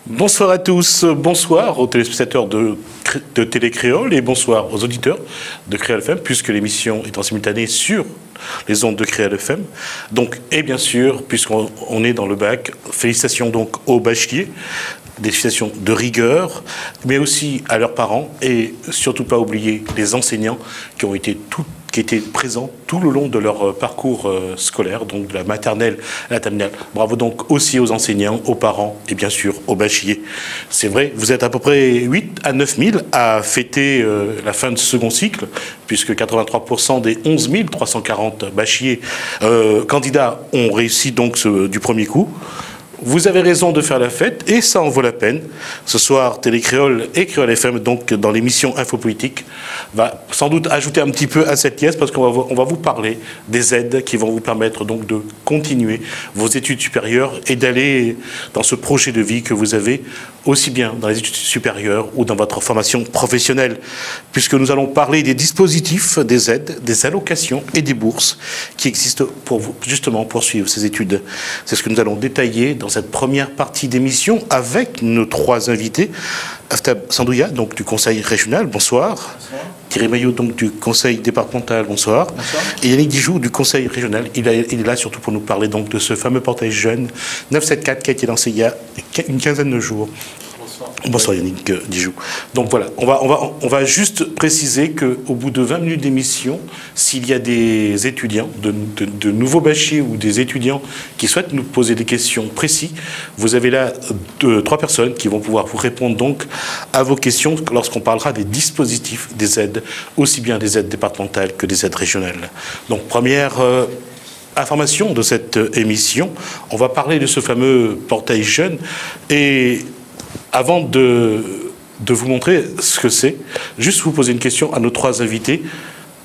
Bonsoir à tous, bonsoir aux téléspectateurs de Télé Créole et bonsoir aux auditeurs de Créole FM, puisque l'émission est en simultané sur les ondes de Créole FM. Donc, et bien sûr, puisqu'on est dans le bac, félicitations donc aux bacheliers, des félicitations de rigueur, mais aussi à leurs parents et surtout pas oublier les enseignants qui étaient présents tout le long de leur parcours scolaire, donc de la maternelle à la terminale. Bravo donc aussi aux enseignants, aux parents et bien sûr aux bacheliers. C'est vrai, vous êtes à peu près 8 à 9 000 à fêter la fin de ce second cycle, puisque 83% des 11 340 bacheliers candidats ont réussi donc du premier coup. Vous avez raison de faire la fête et ça en vaut la peine. Ce soir, Télé Créole et Créole FM, donc dans l'émission Infopolitique, va sans doute ajouter un petit peu à cette pièce parce qu'on va vous parler des aides qui vont vous permettre donc de continuer vos études supérieures et d'aller dans ce projet de vie que vous avez aussi bien dans les études supérieures ou dans votre formation professionnelle, puisque nous allons parler des dispositifs, des aides, des allocations et des bourses qui existent pour vous, justement, poursuivre ces études. C'est ce que nous allons détailler dans cette première partie d'émission avec nos trois invités. Aftab Sandouya, donc du Conseil régional, bonsoir. Bonsoir. Thierry Maillot, donc du Conseil départemental, bonsoir. Bonsoir. Et Yannick Dijoux, du Conseil régional. Il est là surtout pour nous parler donc de ce fameux portail jeune 974 qui a été lancé il y a une quinzaine de jours. Bonsoir Yannick Dijoux. Donc voilà, on va juste préciser qu'au bout de 20 minutes d'émission, s'il y a des étudiants, de nouveaux bacheliers ou des étudiants qui souhaitent nous poser des questions précises, vous avez là trois personnes qui vont pouvoir vous répondre donc à vos questions lorsqu'on parlera des dispositifs, des aides, aussi bien des aides départementales que des aides régionales. Donc première information de cette émission, on va parler de ce fameux portail jeune et avant de vous montrer ce que c'est, juste vous poser une question à nos trois invités.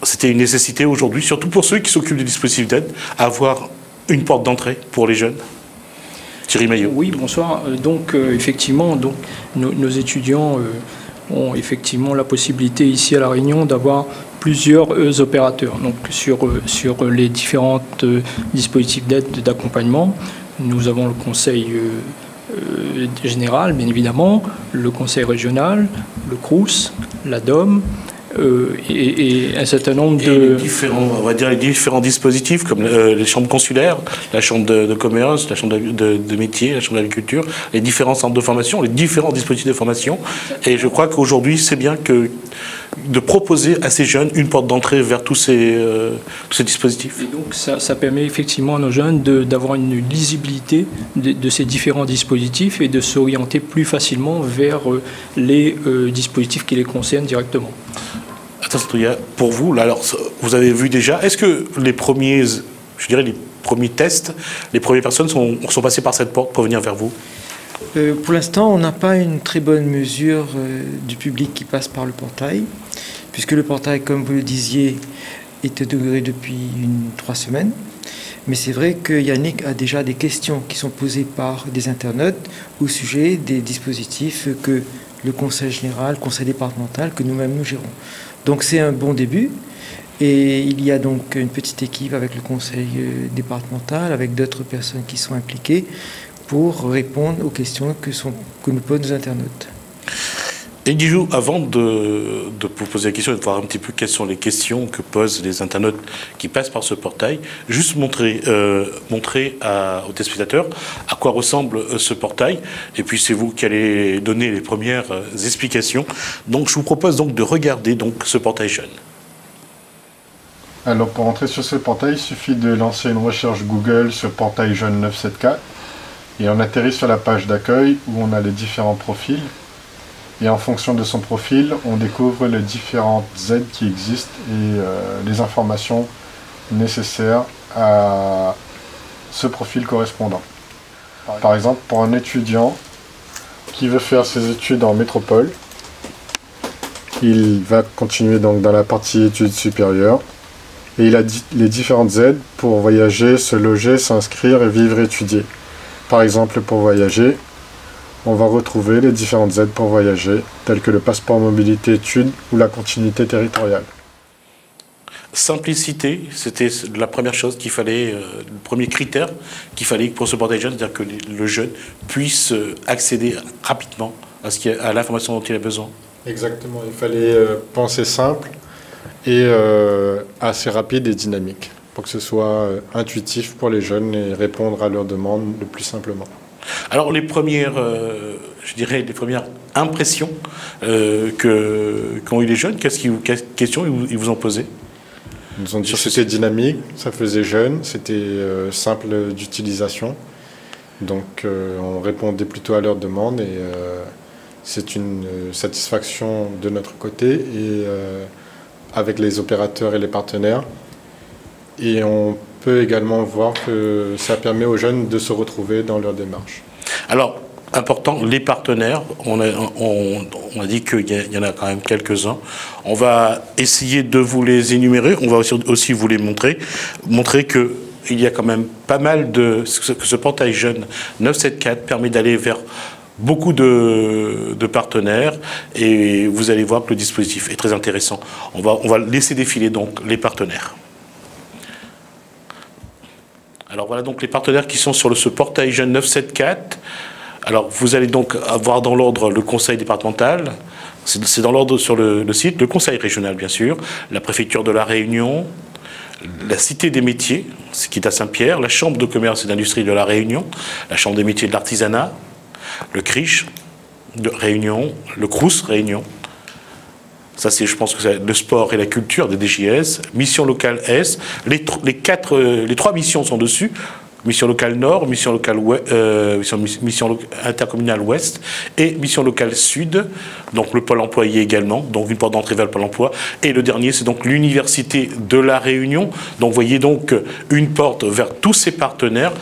C'était une nécessité aujourd'hui, surtout pour ceux qui s'occupent des dispositifs d'aide, avoir une porte d'entrée pour les jeunes. Thierry Maillot. Oui, bonsoir. Donc, effectivement, nos étudiants ont effectivement la possibilité ici à La Réunion d'avoir plusieurs opérateurs. Donc, sur les différents dispositifs d'aide, d'accompagnement, nous avons le conseil général, bien évidemment, le conseil régional, le CROUS, la DOM et un certain nombre de... les différents dispositifs comme les chambres consulaires, la chambre de commerce, la chambre de métier, la chambre d'agriculture, les différents centres de formation, les différents dispositifs de formation. Et je crois qu'aujourd'hui, c'est bien de proposer à ces jeunes une porte d'entrée vers tous ces dispositifs. Et donc ça permet effectivement à nos jeunes d'avoir une lisibilité de ces différents dispositifs et de s'orienter plus facilement vers les dispositifs qui les concernent directement. Attention, pour vous, là, alors, vous avez vu déjà, est-ce que les premiers tests, les premières personnes sont passées par cette porte pour venir vers vous? Pour l'instant, on n'a pas une très bonne mesure du public qui passe par le portail, puisque le portail, comme vous le disiez, est inauguré depuis 3 semaines. Mais c'est vrai que Yannick a déjà des questions qui sont posées par des internautes au sujet des dispositifs que le conseil général, le conseil départemental, que nous-mêmes nous gérons. Donc c'est un bon début. Et il y a donc une petite équipe avec le conseil départemental, avec d'autres personnes qui sont impliquées, pour répondre aux questions que nous posent nos internautes. Et Dijoux, avant de vous poser la question et de voir un petit peu quelles sont les questions que posent les internautes qui passent par ce portail, juste montrer aux téléspectateurs à quoi ressemble ce portail. Et puis c'est vous qui allez donner les premières explications. Donc je vous propose donc de regarder donc ce portail jeune. Alors pour entrer sur ce portail, il suffit de lancer une recherche Google sur portail jeune 974 et on atterrit sur la page d'accueil où on a les différents profils. Et en fonction de son profil, on découvre les différentes aides qui existent et les informations nécessaires à ce profil correspondant. Par exemple, pour un étudiant qui veut faire ses études en métropole, il va continuer donc dans la partie études supérieures et il a les différentes aides pour voyager, se loger, s'inscrire et vivre et étudier. Par exemple, pour voyager, on va retrouver les différentes aides pour voyager, telles que le passeport mobilité études ou la continuité territoriale. simplicité, c'était la première chose qu'il fallait, le premier critère qu'il fallait pour ce portail jeune, c'est-à-dire que le jeune puisse accéder rapidement à l'information dont il a besoin. Exactement, il fallait penser simple et assez rapide et dynamique pour que ce soit intuitif pour les jeunes et répondre à leurs demandes le plus simplement. Alors les premières, je dirais, les premières impressions qu'ont eu les jeunes, quelles questions ils vous ont posées? Ils nous ont dit que c'était dynamique, ça faisait jeune, c'était simple d'utilisation. Donc on répondait plutôt à leurs demandes et c'est une satisfaction de notre côté et avec les opérateurs et les partenaires. Et on peut également voir que ça permet aux jeunes de se retrouver dans leur démarche. Alors, important, les partenaires, on a dit qu'il y en a quand même quelques-uns. On va essayer de vous les énumérer, on va aussi vous les montrer qu'il y a quand même pas mal que ce portail jeune 974 permet d'aller vers beaucoup de partenaires et vous allez voir que le dispositif est très intéressant. On va laisser défiler donc les partenaires. Alors voilà donc les partenaires qui sont sur ce portail jeune 974. Alors vous allez donc avoir dans l'ordre le conseil départemental, c'est dans l'ordre sur le site, le conseil régional bien sûr, la préfecture de la Réunion, la cité des métiers, qui est à Saint-Pierre, la chambre de commerce et d'industrie de la Réunion, la chambre des métiers de l'artisanat, le CRIJ de Réunion, le CROUS Réunion. Ça, c'est, je pense que c'est le sport et la culture des DJS. Mission locale S. Les trois missions sont dessus. Mission locale Nord, mission locale mission intercommunale Ouest et mission locale Sud. Donc le pôle employé également. Donc une porte d'entrée vers le pôle emploi. Et le dernier, c'est donc l'université de la Réunion. Donc vous voyez donc une porte vers tous ces partenaires.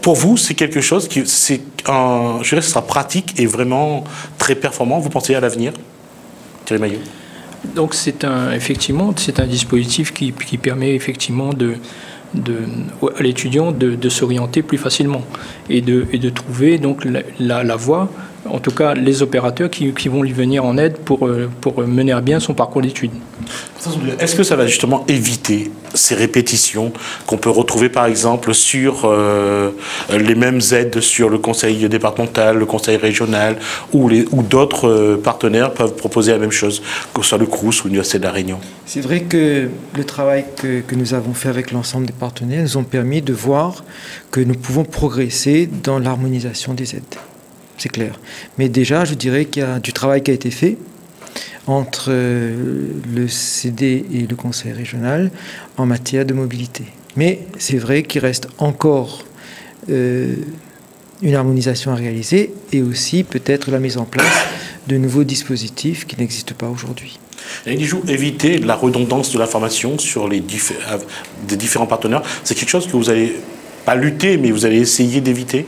Pour vous, c'est quelque chose qui, je dirais, ce sera pratique et vraiment très performant. Vous pensez à l'avenir? Thierry Maillot. Donc effectivement, c'est un dispositif qui permet effectivement à l'étudiant de s'orienter plus facilement et de trouver donc la voie, en tout cas les opérateurs qui vont lui venir en aide pour mener à bien son parcours d'études. Est-ce que ça va justement éviter ces répétitions qu'on peut retrouver par exemple sur les mêmes aides sur le conseil départemental, le conseil régional ou d'autres partenaires peuvent proposer la même chose, que ce soit le CROUS ou l'Université de la Réunion? C'est vrai que le travail que nous avons fait avec l'ensemble des partenaires nous ont permis de voir que nous pouvons progresser dans l'harmonisation des aides. C'est clair. Mais déjà, je dirais qu'il y a du travail qui a été fait entre le CD et le conseil régional en matière de mobilité. Mais c'est vrai qu'il reste encore une harmonisation à réaliser et aussi peut-être la mise en place de nouveaux dispositifs qui n'existent pas aujourd'hui. Et éviter la redondance de l'information sur des différents partenaires, c'est quelque chose que vous n'allez pas lutter, mais vous allez essayer d'éviter?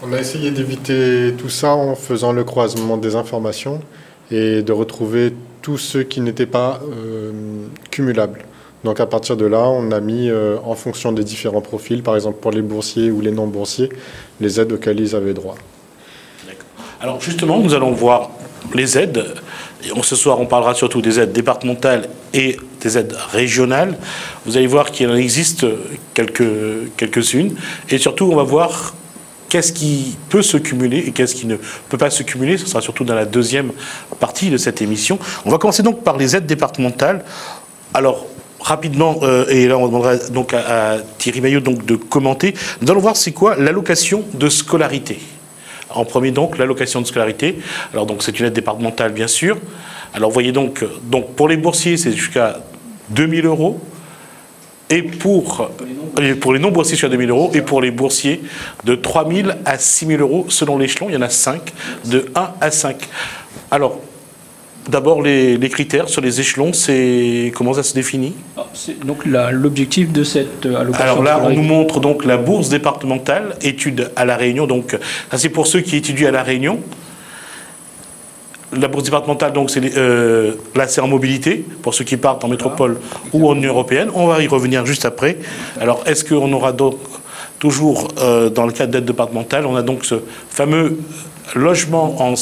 On a essayé d'éviter tout ça en faisant le croisement des informations et de retrouver tous ceux qui n'étaient pas cumulables. Donc à partir de là, on a mis en fonction des différents profils, par exemple pour les boursiers ou les non-boursiers, les aides auxquelles ils avaient droit. Alors justement, nous allons voir les aides. Ce soir, on parlera surtout des aides départementales et des aides régionales. Vous allez voir qu'il en existe quelques-unes. Et surtout, on va voir qu'est-ce qui peut se cumuler et qu'est-ce qui ne peut pas se cumuler. Ce sera surtout dans la deuxième partie de cette émission. On va commencer donc par les aides départementales. Alors, rapidement, et là on demandera donc à Thierry Maillot donc de commenter. Nous allons voir c'est quoi l'allocation de scolarité. En premier donc l'allocation de scolarité. Alors donc c'est une aide départementale bien sûr. Alors vous voyez donc pour les boursiers c'est jusqu'à 2 000 €. Et pour les non-boursiers jusqu'à 2 000 € et pour les boursiers de 3 000 à 6 000 € selon l'échelon. Il y en a 5, de 1 à 5. Alors, d'abord les critères sur les échelons, comment ça se définit? Donc l'objectif de cette allocation. Alors là, on nous montre donc la bourse départementale, études à La Réunion. Donc ça c'est pour ceux qui étudient à La Réunion. La bourse départementale, donc là c'est en mobilité, pour ceux qui partent en métropole ou en Union européenne. On va y revenir juste après. Alors est-ce qu'on aura donc toujours, dans le cadre d'aide départementale, on a donc ce fameux logement en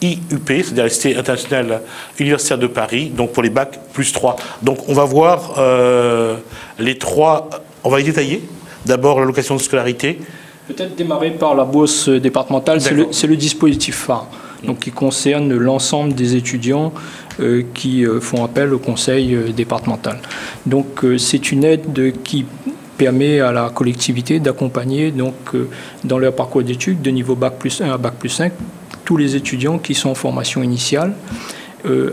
IUP, c'est-à-dire l'Université internationale universitaire de Paris, donc pour les bacs plus 3. Donc on va voir les trois, on va les détailler. D'abord l'allocation de scolarité. Peut-être démarrer par la bourse départementale, c'est le dispositif phare, donc qui concerne l'ensemble des étudiants qui font appel au conseil départemental. Donc c'est une aide qui permet à la collectivité d'accompagner donc dans leur parcours d'études de niveau bac plus 1 à bac plus 5 tous les étudiants qui sont en formation initiale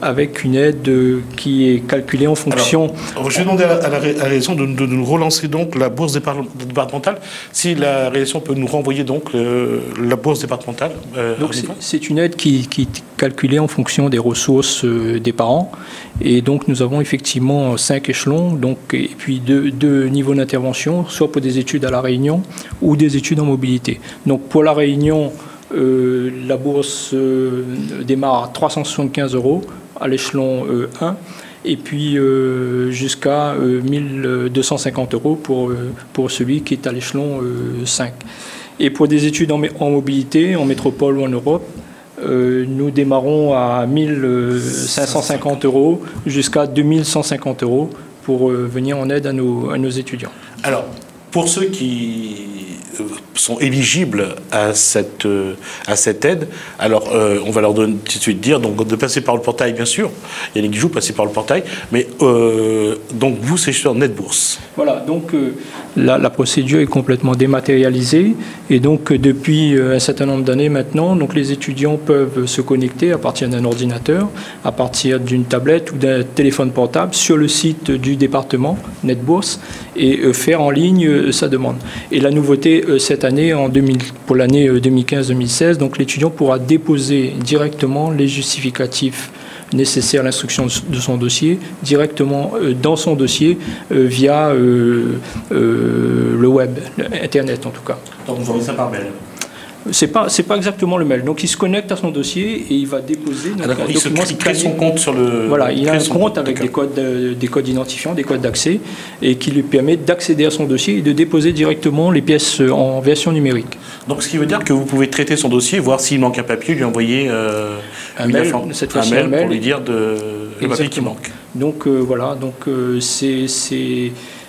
avec une aide qui est calculée en fonction... Alors, je vais demander à la rédaction de nous relancer donc la bourse départementale. Si la rédaction peut nous renvoyer donc la bourse départementale. Donc c'est une aide qui est calculée en fonction des ressources des parents. Et donc nous avons effectivement 5 échelons, donc, et puis deux niveaux d'intervention, soit pour des études à La Réunion ou des études en mobilité. Donc pour La Réunion, la bourse démarre à 375 € à l'échelon 1 et puis jusqu'à 1250 € pour celui qui est à l'échelon 5. Et pour des études en mobilité, en métropole ou en Europe, nous démarrons à 1550 € jusqu'à 2150 € pour venir en aide à nos étudiants. Alors, pour ceux qui sont éligibles à cette aide, alors on va leur donner tout de suite dire donc de passer par le portail, bien sûr. Yannick Guijoux, passer par le portail, mais donc vous, c'est sur NetBourse. Voilà, donc la procédure est complètement dématérialisée et donc depuis un certain nombre d'années maintenant, donc les étudiants peuvent se connecter à partir d'un ordinateur, à partir d'une tablette ou d'un téléphone portable sur le site du département NetBourse et faire en ligne sa demande. Et la nouveauté cette année, pour l'année 2015-2016, donc l'étudiant pourra déposer directement les justificatifs nécessaires à l'instruction de son dossier directement dans son dossier via le web, Internet en tout cas. Donc vous envoyez ça par mail? C'est pas exactement le mail. Donc il se connecte à son dossier et il va déposer. Donc, il crée son compte sur le. Voilà, il a un compte avec des codes identifiants, des codes d'accès, et qui lui permet d'accéder à son dossier et de déposer directement les pièces en version numérique. Donc ce qui veut dire que vous pouvez traiter son dossier, voir s'il manque un papier, lui envoyer un mail pour lui dire le papier qui manque. Donc voilà, donc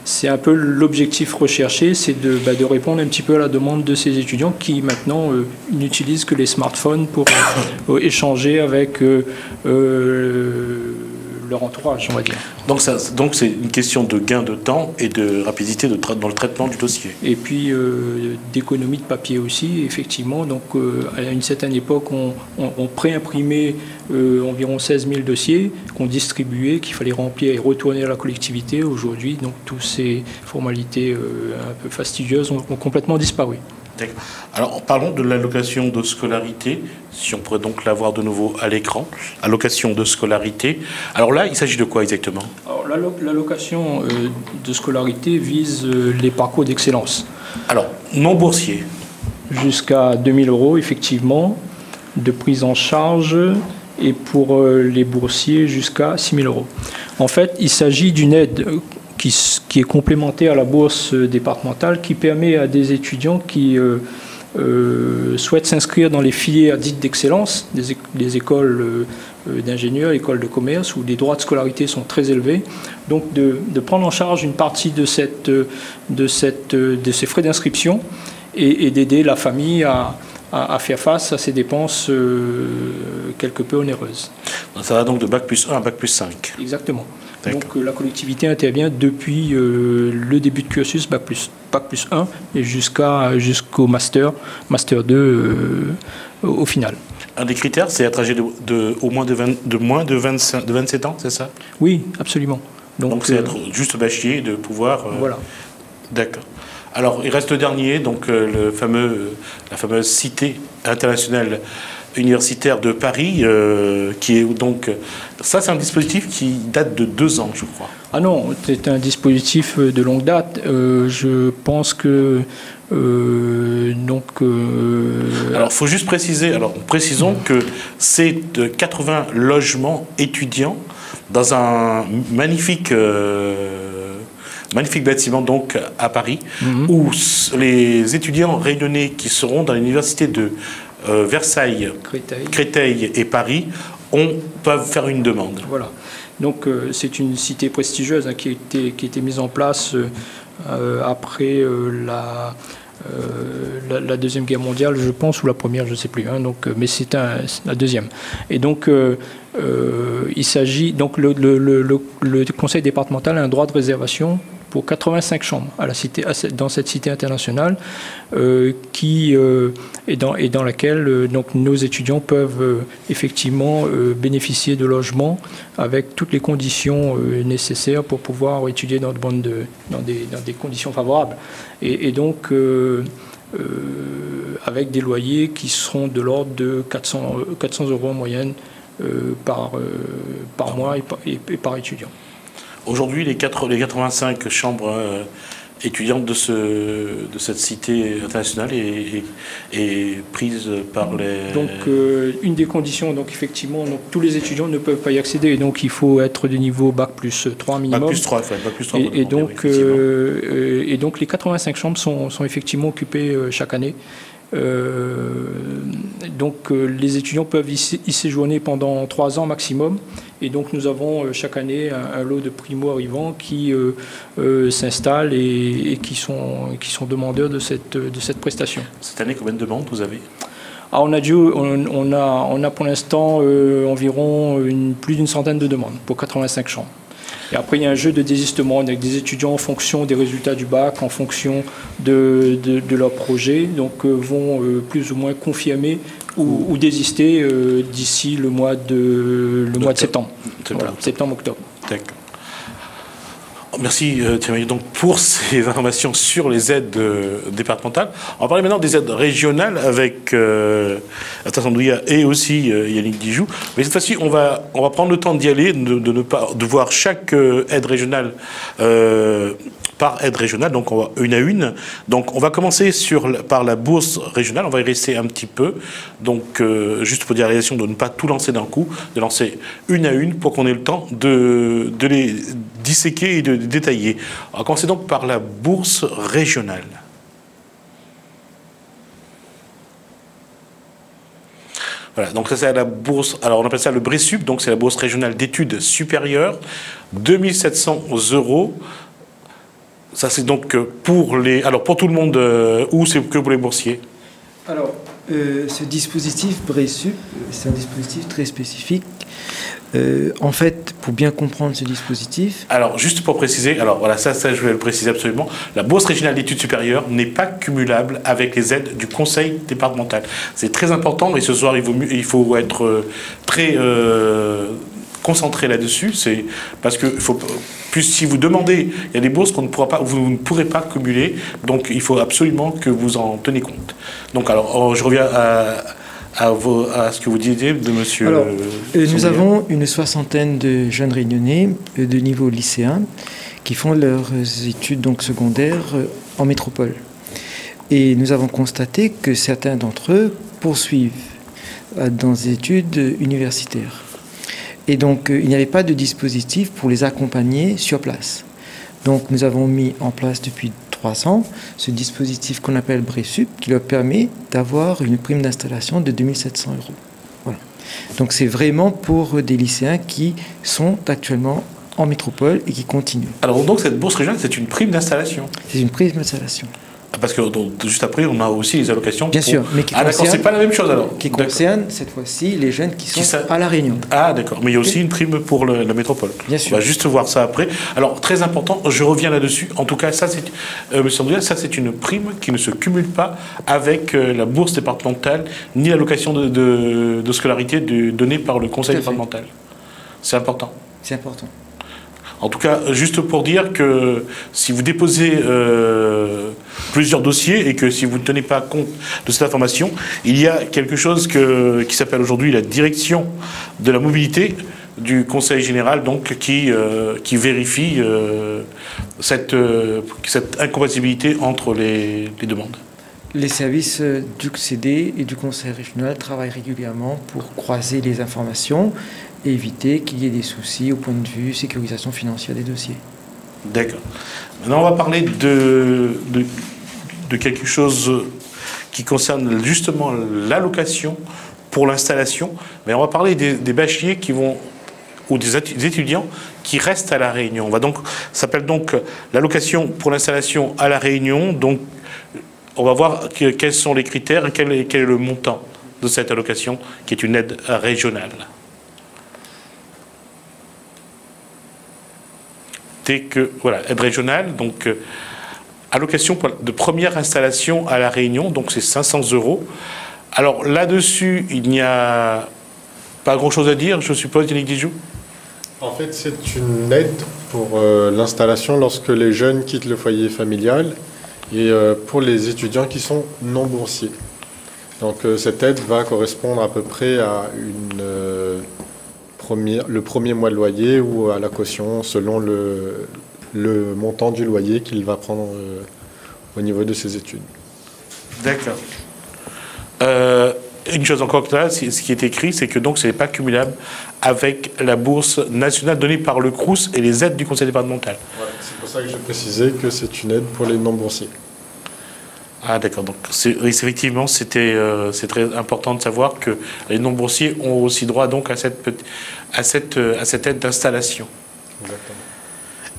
c'est un peu l'objectif recherché, c'est de répondre un petit peu à la demande de ces étudiants qui maintenant n'utilisent que les smartphones pour échanger avec leur entourage, on va dire. Donc c'est une question de gain de temps et de rapidité dans le traitement du dossier. Et puis d'économie de papier aussi, effectivement. Donc à une certaine époque, on préimprimait environ 16 000 dossiers qu'on distribuait, qu'il fallait remplir et retourner à la collectivité. Aujourd'hui, donc toutes ces formalités un peu fastidieuses ont complètement disparu. D'accord. Alors parlons de l'allocation de scolarité, si on pourrait donc la voir de nouveau à l'écran. Allocation de scolarité. Alors là, il s'agit de quoi exactement? Alors l'allocation de scolarité vise les parcours d'excellence. Alors, non boursiers. Jusqu'à 2 000 € effectivement, de prise en charge, et pour les boursiers jusqu'à 6 000 €. En fait, il s'agit d'une aide qui est complémentaire à la bourse départementale, qui permet à des étudiants qui souhaitent s'inscrire dans les filières dites d'excellence, des écoles d'ingénieurs, écoles de commerce, où les droits de scolarité sont très élevés, donc de prendre en charge une partie de ces frais d'inscription et d'aider la famille à faire face à ces dépenses quelque peu onéreuses. Ça va donc de bac plus 1 à bac plus 5. Exactement. Donc la collectivité intervient depuis le début de cursus bac plus 1 et jusqu'au master 2 au final. Un des critères, c'est être âgé de moins de 27 ans, c'est ça? Oui, absolument. Donc c'est être juste bachelier, de pouvoir... Voilà. D'accord. Alors il reste le dernier, donc la fameuse cité internationale universitaire de Paris, qui est donc... Ça, c'est un dispositif qui date de 2 ans, je crois. Ah non, c'est un dispositif de longue date. Je pense que... Alors, il faut juste préciser, précisons que c'est 80 logements étudiants dans un magnifique bâtiment donc à Paris, où les étudiants réunionnais qui seront dans l'université de Versailles, Créteil et Paris peuvent faire une demande. Voilà. Donc c'est une cité prestigieuse qui a été mise en place après la Deuxième Guerre mondiale, je pense, ou la Première, je ne sais plus. Donc, mais c'est la deuxième. Et donc, il s'agit. Donc, le conseil départemental a un droit de réservation pour 85 chambres dans cette cité internationale et dans laquelle donc, nos étudiants peuvent effectivement bénéficier de logements avec toutes les conditions nécessaires pour pouvoir étudier dans des conditions favorables. Et donc, avec des loyers qui seront de l'ordre de 400 € en moyenne par mois et par étudiant. Aujourd'hui, les 85 chambres étudiantes de cette cité internationale est prise par les... Donc, une des conditions, donc effectivement, donc, tous les étudiants ne peuvent pas y accéder, et donc il faut être de niveau Bac plus 3 minimum. Bac plus 3, Bac plus 3. Et donc les 85 chambres sont effectivement occupées chaque année. Donc les étudiants peuvent y séjourner pendant 3 ans maximum, et donc nous avons chaque année un lot de primo-arrivants qui s'installent et qui sont demandeurs de cette prestation. Cette année, combien de demandes vous avez ? On a pour l'instant environ plus d'une centaine de demandes pour 85 chambres. Et après, il y a un jeu de désistement avec des étudiants en fonction des résultats du bac, en fonction de leur projet, donc vont plus ou moins confirmer ou désister d'ici le mois de septembre. Voilà, septembre-octobre. D'accord. Merci Thierry donc pour ces informations sur les aides départementales. On va parler maintenant des aides régionales avec Atas Andouya et aussi Yannick Dijoux. Mais cette fois-ci, on va prendre le temps d'y aller, de voir chaque aide régionale par aide régionale, donc on va une à une. Donc on va commencer par la bourse régionale, on va y rester un petit peu. Donc juste pour dire à la réalisation de ne pas tout lancer d'un coup, de lancer une à une pour qu'on ait le temps de les disséquer et de détailler. On va commencer donc par la bourse régionale. Voilà, donc ça c'est la bourse, alors on appelle ça le BRESUP, donc c'est la bourse régionale d'études supérieures, 2700 €. Ça c'est donc pour tout le monde, ou c'est que pour les boursiers? Alors, ce dispositif BRESUP, c'est un dispositif très spécifique. En fait, pour bien comprendre ce dispositif... Alors, juste pour préciser, alors voilà, ça je vais le préciser absolument, la bourse régionale d'études supérieures n'est pas cumulable avec les aides du conseil départemental. C'est très important, et ce soir, il faut être très concentré là-dessus, c'est parce que si vous demandez, il y a des bourses vous ne pourrez pas cumuler, donc il faut absolument que vous en tenez compte. Donc, alors, je reviens à ce que vous disiez de monsieur... Alors, nous avons une soixantaine de jeunes réunionnais de niveau lycéen qui font leurs études donc, secondaires en métropole. Et nous avons constaté que certains d'entre eux poursuivent dans des études universitaires. Et donc, il n'y avait pas de dispositif pour les accompagner sur place. Donc, nous avons mis en place depuis 3 ans ce dispositif qu'on appelle BRESUP, qui leur permet d'avoir une prime d'installation de 2700 €. Voilà. Donc, c'est vraiment pour des lycéens qui sont actuellement en métropole et qui continuent. Alors, donc, cette bourse régionale, c'est une prime d'installation? C'est une prime d'installation. Parce que juste après, on a aussi les allocations. Bien sûr, mais d'accord, c'est pas la même chose alors. Qui concerne cette fois-ci les jeunes qui sont à La Réunion. Ah d'accord, mais il y a aussi une prime pour la métropole. Bien sûr. On va juste voir ça après. Alors très important, je reviens là-dessus. En tout cas, ça c'est, monsieur Andouya, ça c'est une prime qui ne se cumule pas avec la bourse départementale ni l'allocation de scolarité donnée par le conseil départemental. C'est important. C'est important. En tout cas, juste pour dire que si vous déposez plusieurs dossiers et que si vous ne tenez pas compte de cette information, il y a quelque chose qui s'appelle aujourd'hui la direction de la mobilité du Conseil général, donc qui vérifie cette incompatibilité entre les demandes. Les services du CD et du Conseil régional travaillent régulièrement pour croiser les informations et éviter qu'il y ait des soucis au point de vue sécurisation financière des dossiers. D'accord. Maintenant, on va parler de quelque chose qui concerne justement l'allocation pour l'installation. Mais on va parler des bacheliers qui vont, ou des étudiants qui restent à La Réunion. Ça s'appelle donc l'allocation pour l'installation à La Réunion. Donc, on va voir quels sont les critères et quel est le montant de cette allocation, qui est une aide régionale. Voilà, aide régionale, donc allocation de première installation à La Réunion, donc c'est 500 €. Alors là-dessus, il n'y a pas grand-chose à dire, je suppose, Yannick Dijou. En fait, c'est une aide pour l'installation lorsque les jeunes quittent le foyer familial et pour les étudiants qui sont non boursiers. Donc cette aide va correspondre à peu près à le premier mois de loyer ou à la caution selon le montant du loyer qu'il va prendre au niveau de ses études. D'accord. Une chose encore là, ce qui est écrit, c'est que donc ce n'est pas cumulable avec la bourse nationale donnée par le CROUS et les aides du conseil départemental. Voilà, c'est pour ça que je précisais que c'est une aide pour les non-boursiers. Ah d'accord, donc effectivement c'est très important de savoir que les non-boursiers ont aussi droit donc à cette aide d'installation. Exactement.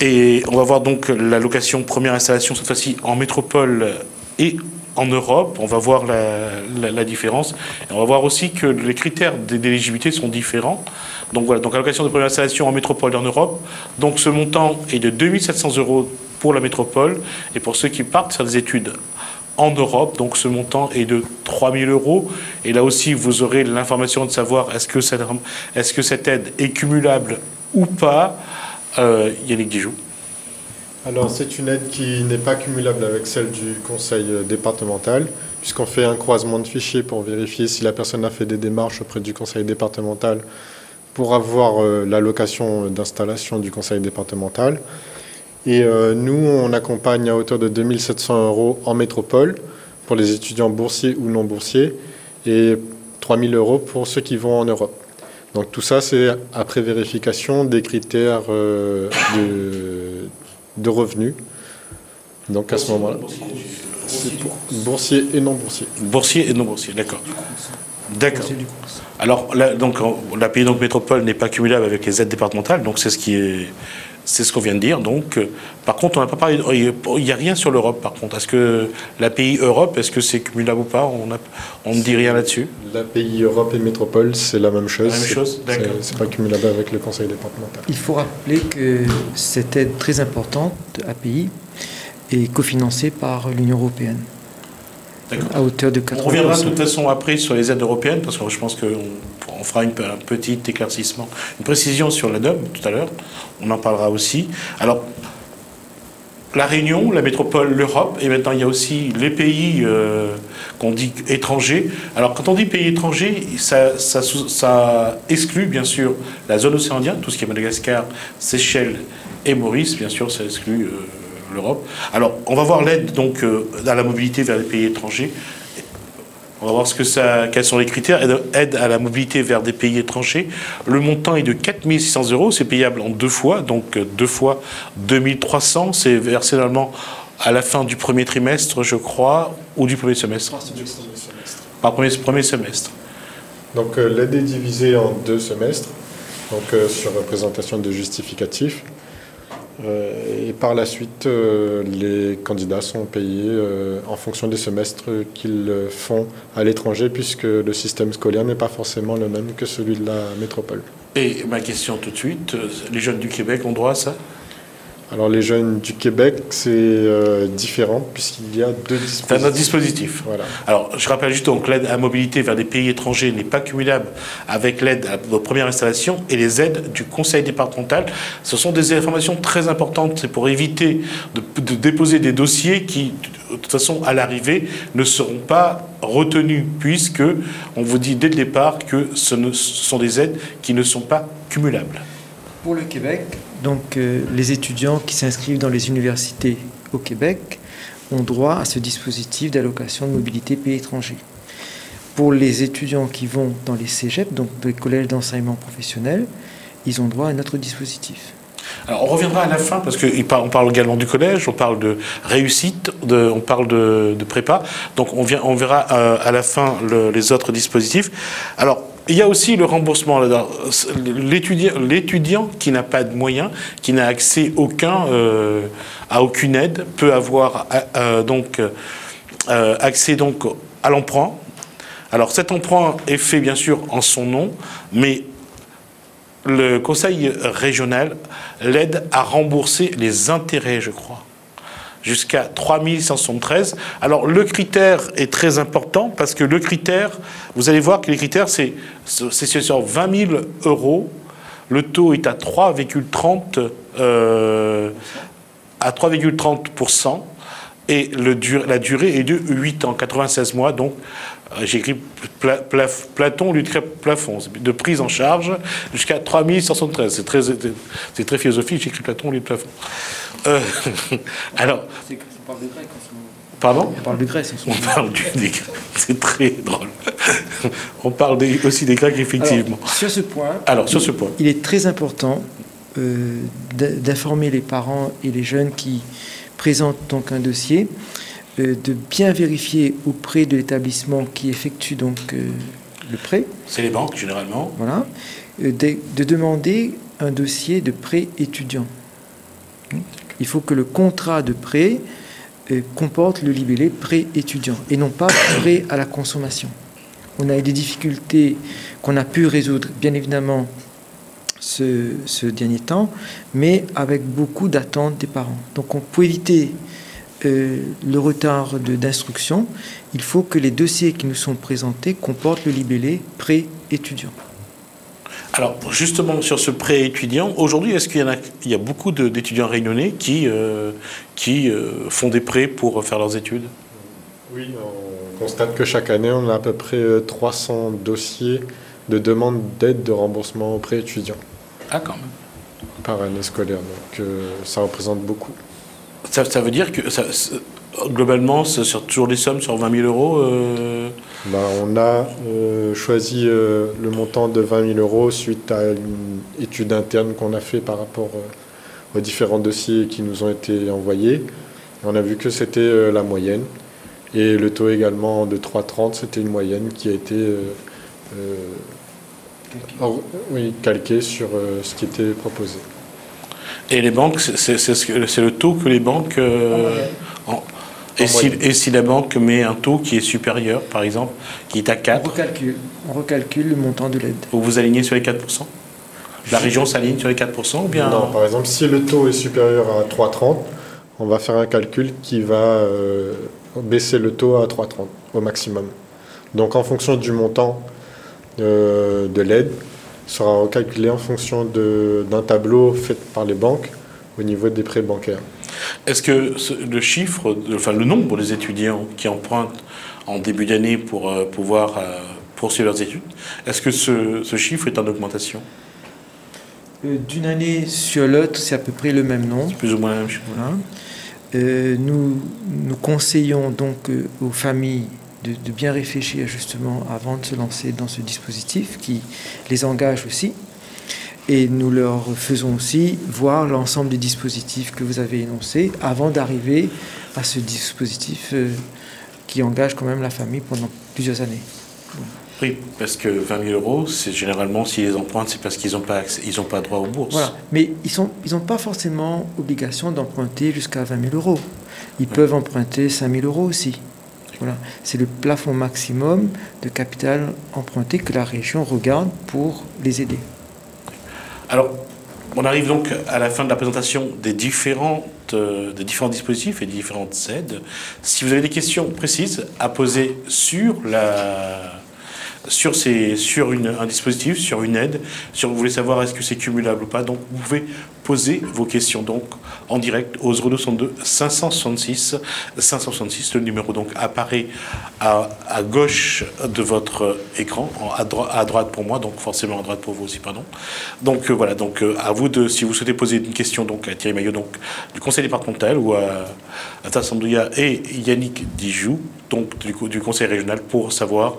Et on va voir donc l'allocation première installation cette fois-ci en métropole et en Europe. On va voir la différence. Et on va voir aussi que les critères d'éligibilité sont différents. Donc voilà, donc allocation de première installation en métropole et en Europe. Donc ce montant est de 2700 € pour la métropole, et pour ceux qui partent faire des études en Europe, donc ce montant est de 3000 €. Et là aussi, vous aurez l'information de savoir est-ce que cette aide est cumulable ou pas. Yannick Dijou. Alors c'est une aide qui n'est pas cumulable avec celle du conseil départemental, puisqu'on fait un croisement de fichiers pour vérifier si la personne a fait des démarches auprès du conseil départemental pour avoir l'allocation d'installation du conseil départemental. Et nous, on accompagne à hauteur de 2700 € en métropole pour les étudiants boursiers ou non boursiers et 3000 € pour ceux qui vont en Europe. Donc tout ça, c'est après vérification des critères de revenus. Donc à ce moment-là, c'est pour boursiers et non boursiers. Boursiers et non boursiers, d'accord. D'accord. Alors là, donc la pays donc métropole n'est pas cumulable avec les aides départementales, donc c'est ce qu'on vient de dire. Donc, par contre, on n'a pas parlé. Il n'y a rien sur l'Europe, par contre. Est-ce que l'API Europe, est-ce que c'est cumulable ou pas? On ne dit rien là-dessus. L'API Europe et métropole, c'est la même chose. La même chose, d'accord. C'est pas cumulable avec le conseil départemental. Il faut rappeler que cette aide très importante, API, est cofinancée par l'Union européenne. À hauteur de 80%. On reviendra de toute façon après sur les aides européennes, parce que je pense qu'on fera un petit éclaircissement, une précision sur la DOM tout à l'heure. On en parlera aussi. Alors, la Réunion, la métropole, l'Europe, et maintenant il y a aussi les pays qu'on dit étrangers. Alors, quand on dit pays étrangers, ça exclut bien sûr la zone océanienne, tout ce qui est Madagascar, Seychelles et Maurice, bien sûr, ça exclut l'Europe. Alors, on va voir l'aide donc à la mobilité vers les pays étrangers. On va voir quels sont les critères. Aide à la mobilité vers des pays étrangers. Le montant est de 4600 €. C'est payable en 2 fois, donc 2 fois 2300. C'est versé normalement à la fin du premier trimestre, je crois, ou du premier semestre. Par premier semestre. Donc l'aide est divisée en 2 semestres, donc sur présentation de justificatifs. Et par la suite, les candidats sont payés en fonction des semestres qu'ils font à l'étranger, puisque le système scolaire n'est pas forcément le même que celui de la métropole. Et ma question tout de suite, les jeunes du Québec ont droit à ça? Alors les jeunes du Québec, c'est différent puisqu'il y a 2 dispositifs. C'est un autre dispositif. Voilà. Alors je rappelle juste donc l'aide à mobilité vers des pays étrangers n'est pas cumulable avec l'aide à votre première installation et les aides du conseil départemental. Ce sont des informations très importantes. C'est pour éviter de déposer des dossiers qui, de toute façon, à l'arrivée, ne seront pas retenus, puisque on vous dit dès le départ que ce sont des aides qui ne sont pas cumulables. Pour le Québec, donc les étudiants qui s'inscrivent dans les universités au Québec ont droit à ce dispositif d'allocation de mobilité pays étrangers. Pour les étudiants qui vont dans les cégeps, donc les collèges d'enseignement professionnel, ils ont droit à un autre dispositif. Alors, on reviendra à la fin, parce qu'on parle également du collège, on parle de réussite, on parle de prépa. Donc, on verra à la fin les autres dispositifs. Alors, il y a aussi le remboursement. L'étudiant qui n'a pas de moyens, qui n'a accès à aucune aide, peut avoir accès donc à l'emprunt. Alors cet emprunt est fait bien sûr en son nom, mais le conseil régional l'aide à rembourser les intérêts, je crois, jusqu'à 3 173. Alors le critère est très important parce que le critère, vous allez voir que les critères, c'est sur 20 000 euros. Le taux est à 3,30%. Et la durée est de 8 ans, 96 mois. Donc, j'ai écrit Platon, lui plafond, de prise en charge jusqu'à 3173. C'est très philosophique, j'ai écrit Platon, lui plafond. Alors. On parle de grec en ce moment. Pardon ? On parle de Grèce en ce moment. On parle des Grecs. C'est très drôle. On parle aussi des Grecs, effectivement. Alors, sur ce point, il est très important d'informer les parents et les jeunes qui présentent donc un dossier, de bien vérifier auprès de l'établissement qui effectue donc le prêt. C'est les banques, généralement. Voilà. De demander un dossier de prêt étudiant. Il faut que le contrat de prêt comporte le libellé prêt étudiant et non pas prêt à la consommation. On a eu des difficultés qu'on a pu résoudre, bien évidemment, ce dernier temps, mais avec beaucoup d'attentes des parents. Donc pour éviter le retard d'instruction, il faut que les dossiers qui nous sont présentés comportent le libellé pré-étudiant. Alors justement sur ce pré-étudiant, aujourd'hui est-ce qu'il y a beaucoup d'étudiants réunionnais qui font des prêts pour faire leurs études? Oui, on constate que chaque année on a à peu près 300 dossiers de demande d'aide de remboursement aux prêts étudiants. Ah, quand même. Par année scolaire, donc ça représente beaucoup. Ça veut dire que globalement, c'est sur toujours les sommes sur 20 000 euros On a choisi le montant de 20 000 euros suite à une étude interne qu'on a fait par rapport aux différents dossiers qui nous ont été envoyés. Et on a vu que c'était la moyenne. Et le taux également de 3,30, c'était une moyenne qui a été calquée sur ce qui était proposé. Et les banques, c'est le taux que les banques... Et si la banque met un taux qui est supérieur, par exemple, qui est à 4... On recalcule le montant de l'aide. Vous vous alignez sur les 4%? La région s'aligne sur les 4% ou bien... Non, par exemple, si le taux est supérieur à 3,30, on va faire un calcul qui va baisser le taux à 3,30 au maximum. Donc en fonction du montant de l'aide, sera recalculé en fonction d'un tableau fait par les banques au niveau des prêts bancaires. Est-ce que le nombre des étudiants qui empruntent en début d'année pour pouvoir poursuivre leurs études, est-ce que ce chiffre est en augmentation? D'une année sur l'autre, c'est à peu près le même nombre. C'est plus ou moins la même chose. Voilà. Nous conseillons donc aux familles de bien réfléchir justement avant de se lancer dans ce dispositif qui les engage aussi. Et nous leur faisons aussi voir l'ensemble des dispositifs que vous avez énoncés avant d'arriver à ce dispositif qui engage quand même la famille pendant plusieurs années. Oui, parce que 20 000 euros, c'est généralement, s'ils les empruntent, c'est parce qu'ils n'ont pas droit aux bourses. Voilà. Mais ils n'ont pas forcément obligation d'emprunter jusqu'à 20 000 euros. Ils peuvent emprunter 5 000 euros aussi. Voilà. C'est le plafond maximum de capital emprunté que la région regarde pour les aider. Alors, on arrive donc à la fin de la présentation des différents dispositifs et des différentes aides. Si vous avez des questions précises à poser sur un dispositif, sur une aide, vous voulez savoir est-ce que c'est cumulable ou pas, donc vous pouvez poser vos questions donc en direct au 0262 566 566. Le numéro donc apparaît à gauche de votre écran, à droite pour moi, donc forcément à droite pour vous aussi, pardon. Donc voilà, donc à vous si vous souhaitez poser une question donc à Thierry Maillot donc du conseil départemental ou à Tassandouya et Yannick Dijou donc du conseil régional pour savoir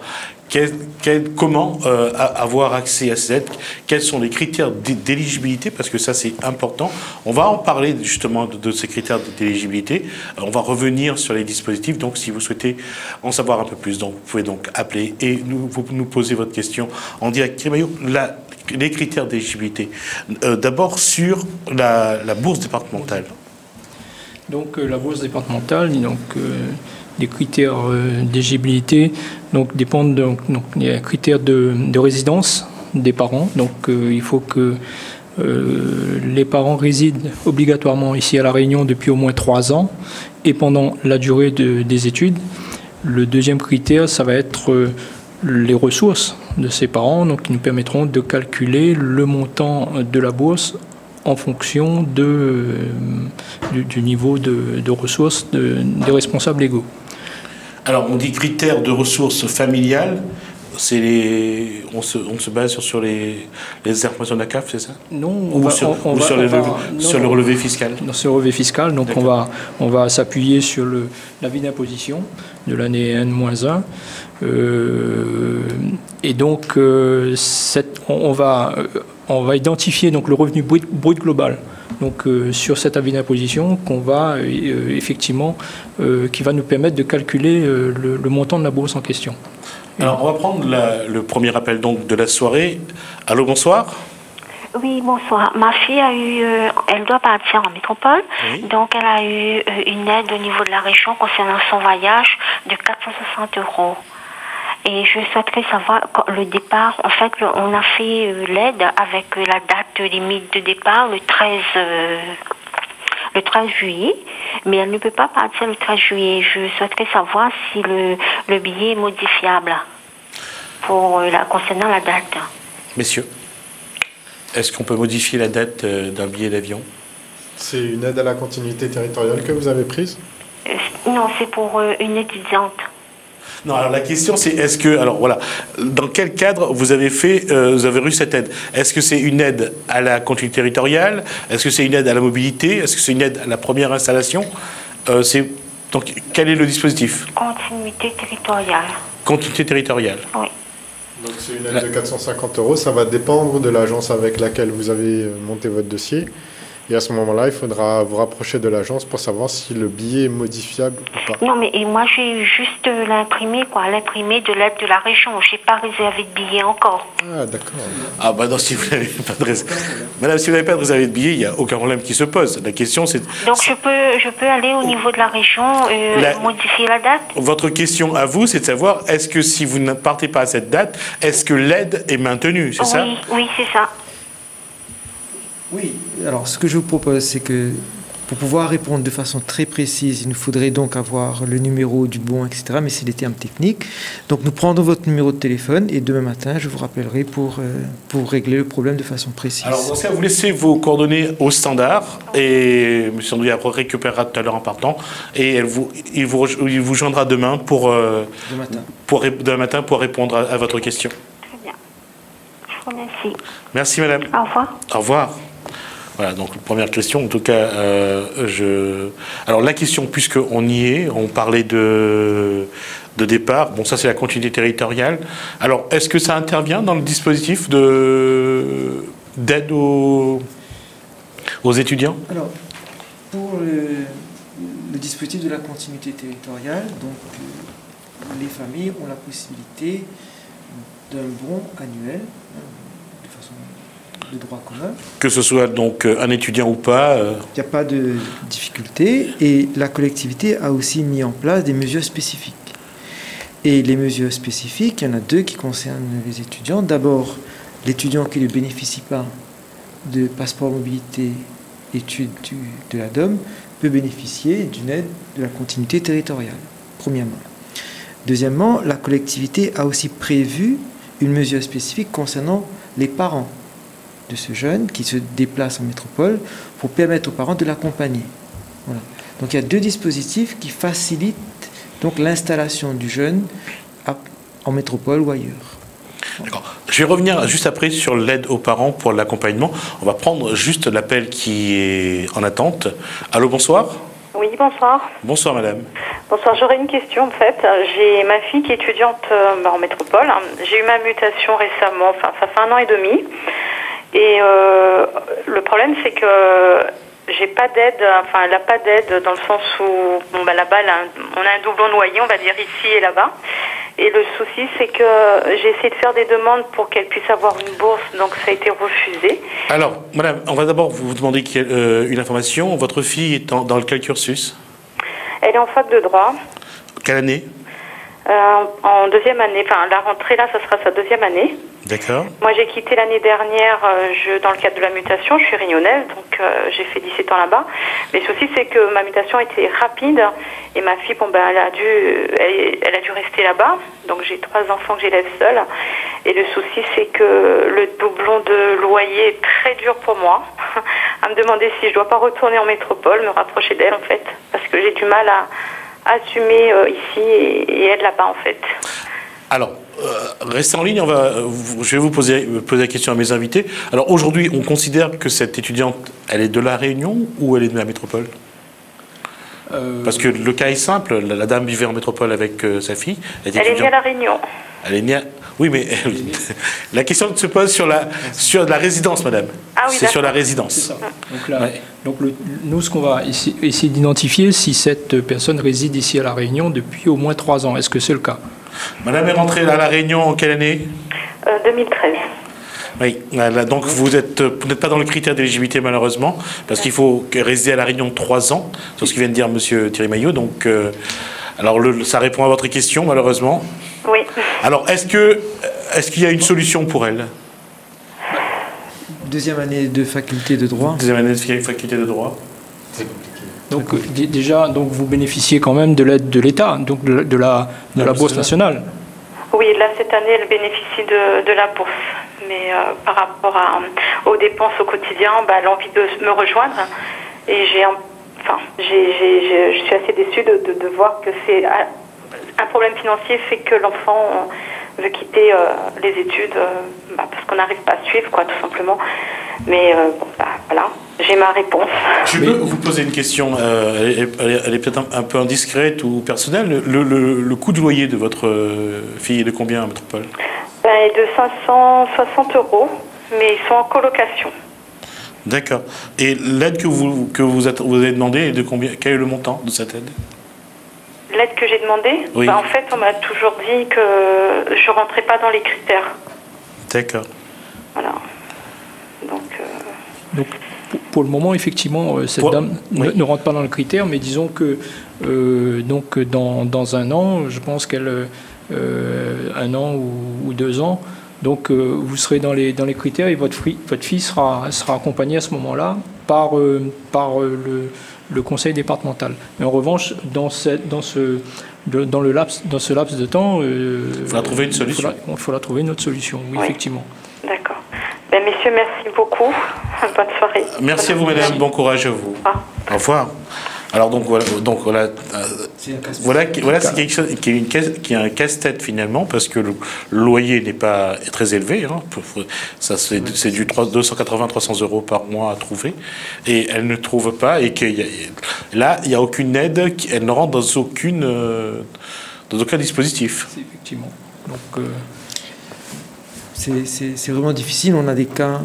comment avoir accès à cette aide? Quels sont les critères d'éligibilité? Parce que ça, c'est important. On va en parler justement de ces critères d'éligibilité. On va revenir sur les dispositifs. Donc, si vous souhaitez en savoir un peu plus, donc, vous pouvez donc appeler et nous poser votre question en direct. Krimayo, les critères d'éligibilité. D'abord, sur la bourse départementale. Donc, la bourse départementale, donc... les critères d'éligibilité dépendent des critères de résidence des parents. Donc il faut que les parents résident obligatoirement ici à La Réunion depuis au moins 3 ans et pendant la durée des études. Le deuxième critère, ça va être les ressources de ces parents, donc qui nous permettront de calculer le montant de la bourse en fonction du niveau de ressources des responsables légaux. Alors, on dit critères de ressources familiales, on se base sur les informations de la CAF, c'est ça? Non, sur le relevé fiscal. Sur le relevé fiscal, donc on va s'appuyer sur l'avis d'imposition de l'année N-1. Et donc, on va identifier donc, le revenu brut global. Donc, sur cet avis d'imposition qu'on va effectivement, qui va nous permettre de calculer le montant de la bourse en question. Alors, on va prendre le premier appel donc, de la soirée. Allô, bonsoir. Oui, bonsoir. Ma fille elle doit partir en métropole, oui. Donc elle a eu une aide au niveau de la région concernant son voyage de 460 €. Et je souhaiterais savoir, le départ, en fait, on a fait l'aide avec la date limite de départ, le 13 juillet, mais elle ne peut pas partir le 13 juillet. Je souhaiterais savoir si le billet est modifiable concernant la date. Messieurs, est-ce qu'on peut modifier la date d'un billet d'avion? C'est une aide à la continuité territoriale que vous avez prise? Non, c'est pour une étudiante. Non, alors la question c'est est-ce que, alors voilà, dans quel cadre vous avez reçu cette aide? Est-ce que c'est une aide à la continuité territoriale? Est-ce que c'est une aide à la mobilité? Est-ce que c'est une aide à la première installation? Donc quel est le dispositif? Continuité territoriale. Continuité territoriale. Oui. Donc c'est une aide de 450 €, ça va dépendre de l'agence avec laquelle vous avez monté votre dossier. Et à ce moment-là, il faudra vous rapprocher de l'agence pour savoir si le billet est modifiable ou pas. Non, mais moi j'ai juste l'imprimé de l'aide de la région. Je n'ai pas réservé de billet encore. Ah, d'accord. Ah, bah non, si vous n'avez pas de Madame, si vous n'avez pas de réservé de billet, il n'y a aucun problème qui se pose. La question c'est... Donc je peux aller au niveau de la région modifier la date? Votre question à vous, c'est de savoir, est-ce que si vous ne partez pas à cette date, est-ce que l'aide est maintenue, c'est ça? Oui, c'est ça. Oui, alors ce que je vous propose, c'est que pour pouvoir répondre de façon très précise, il nous faudrait donc avoir le numéro du bon, etc. Mais c'est des termes techniques. Donc nous prendrons votre numéro de téléphone et demain matin, je vous rappellerai pour régler le problème de façon précise. Alors dans ce cas, vous laissez vos coordonnées au standard et M. Andouille après récupérera tout à l'heure en partant et il vous joindra demain demain matin pour répondre à votre question. Très bien. Je vous remercie. Merci madame. Au revoir. Au revoir. Voilà, donc première question, en tout cas, alors la question, puisqu'on y est, on parlait de départ, bon ça c'est la continuité territoriale, alors est-ce que ça intervient dans le dispositif d'aide aux étudiants? Alors, pour le dispositif de la continuité territoriale, donc les familles ont la possibilité d'un bon annuel, de façon de droit commun. Que ce soit donc un étudiant ou pas. Il n'y a pas de difficulté et la collectivité a aussi mis en place des mesures spécifiques. Et les mesures spécifiques, il y en a 2 qui concernent les étudiants. D'abord, l'étudiant qui ne bénéficie pas de passeport mobilité études de la DOM peut bénéficier d'une aide de la continuité territoriale, premièrement. Deuxièmement, la collectivité a aussi prévu une mesure spécifique concernant les parents de ce jeune qui se déplace en métropole pour permettre aux parents de l'accompagner. Voilà. Donc il y a 2 dispositifs qui facilitent donc l'installation du jeune en métropole ou ailleurs. D'accord. Je vais revenir juste après sur l'aide aux parents pour l'accompagnement. On va prendre juste l'appel qui est en attente. Allô, bonsoir. Oui, bonsoir. Bonsoir madame. Bonsoir, j'aurais une question en fait. J'ai ma fille qui est étudiante en métropole. J'ai eu ma mutation récemment, enfin ça fait 1 an et demi. Et le problème c'est que j'ai pas d'aide, enfin elle n'a pas d'aide dans le sens où bon, bah, là-bas on a un doublon loyer, on va dire ici et là-bas. Et le souci c'est que j'ai essayé de faire des demandes pour qu'elle puisse avoir une bourse, donc ça a été refusé. Alors madame, on va d'abord vous demander une information. Votre fille est dans quel cursus? Elle est en fac de droit. Quelle année? En 2e année, enfin la rentrée là, ça sera sa 2e année. D'accord. Moi j'ai quitté l'année dernière dans le cadre de la mutation, je suis réunionnaise, donc j'ai fait 17 ans là-bas. Mais le souci c'est que ma mutation était rapide et ma fille, bon ben elle a dû rester là-bas, donc j'ai 3 enfants que j'élève seule. Et le souci c'est que le doublon de loyer est très dur pour moi, à me demander si je dois pas retourner en métropole, me rapprocher d'elle en fait, parce que j'ai du mal à assumer ici et elle là-bas en fait. Alors, restez en ligne, je vais vous poser la question à mes invités. Alors aujourd'hui, on considère que cette étudiante, elle est de La Réunion ou elle est de la métropole? Parce que le cas est simple, la dame vivait en métropole avec sa fille. Elle est née à La Réunion. Elle est née à... Oui, mais la question se pose sur la résidence, madame. Ah oui, c'est sur la résidence. C'est ça. Donc, nous, ce qu'on va essayer d'identifier, si cette personne réside ici à La Réunion depuis au moins 3 ans. Est-ce que c'est le cas? Madame est rentrée à La Réunion en quelle année? 2013. Oui, donc vous n'êtes pas dans le critère d'éligibilité malheureusement, parce qu'il faut résider à La Réunion 3 ans, c'est ce que vient de dire M. Thierry Maillot. Donc, alors ça répond à votre question malheureusement. Oui. Alors est-ce qu'il y a une solution pour elle? 2e année de faculté de droit. 2e année de faculté de droit. Donc déjà, donc vous bénéficiez quand même de l'aide de l'État, donc de la bourse nationale. Oui, là cette année, elle bénéficie de la bourse, mais par rapport aux dépenses au quotidien, elle a envie de me rejoindre, et je suis assez déçue de voir que c'est un problème financier fait que l'enfant veut quitter les études parce qu'on n'arrive pas à suivre, quoi, tout simplement. Mais voilà, j'ai ma réponse. Je peux vous poser une question, elle est peut-être un peu indiscrète ou personnelle. Le coût de loyer de votre fille est de combien à Métropole? Il est de 560 €, mais ils sont en colocation. D'accord. Et l'aide que vous avez demandée est de combien? Quel est le montant de cette aide? L'aide que j'ai demandée, oui. En fait, on m'a toujours dit que je rentrais pas dans les critères. D'accord. Voilà. Donc pour le moment, effectivement, cette dame ne rentre pas dans le critère, mais disons que donc dans 1 an, je pense qu'elle 1 an ou 2 ans, donc vous serez dans les critères et votre fille sera accompagnée à ce moment-là par le conseil départemental. Mais en revanche, dans ce laps de temps, il faudra trouver une solution. Il faudra trouver une autre solution, oui. Effectivement. D'accord. Messieurs, merci beaucoup. Bonne soirée. Merci à vous, madame. Bon courage à vous. Au revoir. Alors voilà, c'est quelque chose qui est un casse-tête finalement, parce que le loyer n'est pas très élevé. Hein, c'est du 280-300 € par mois à trouver, et elle ne trouve pas, et là il n'y a aucune aide, elle ne rentre dans aucun dispositif. Effectivement. Donc c'est vraiment difficile. On a des cas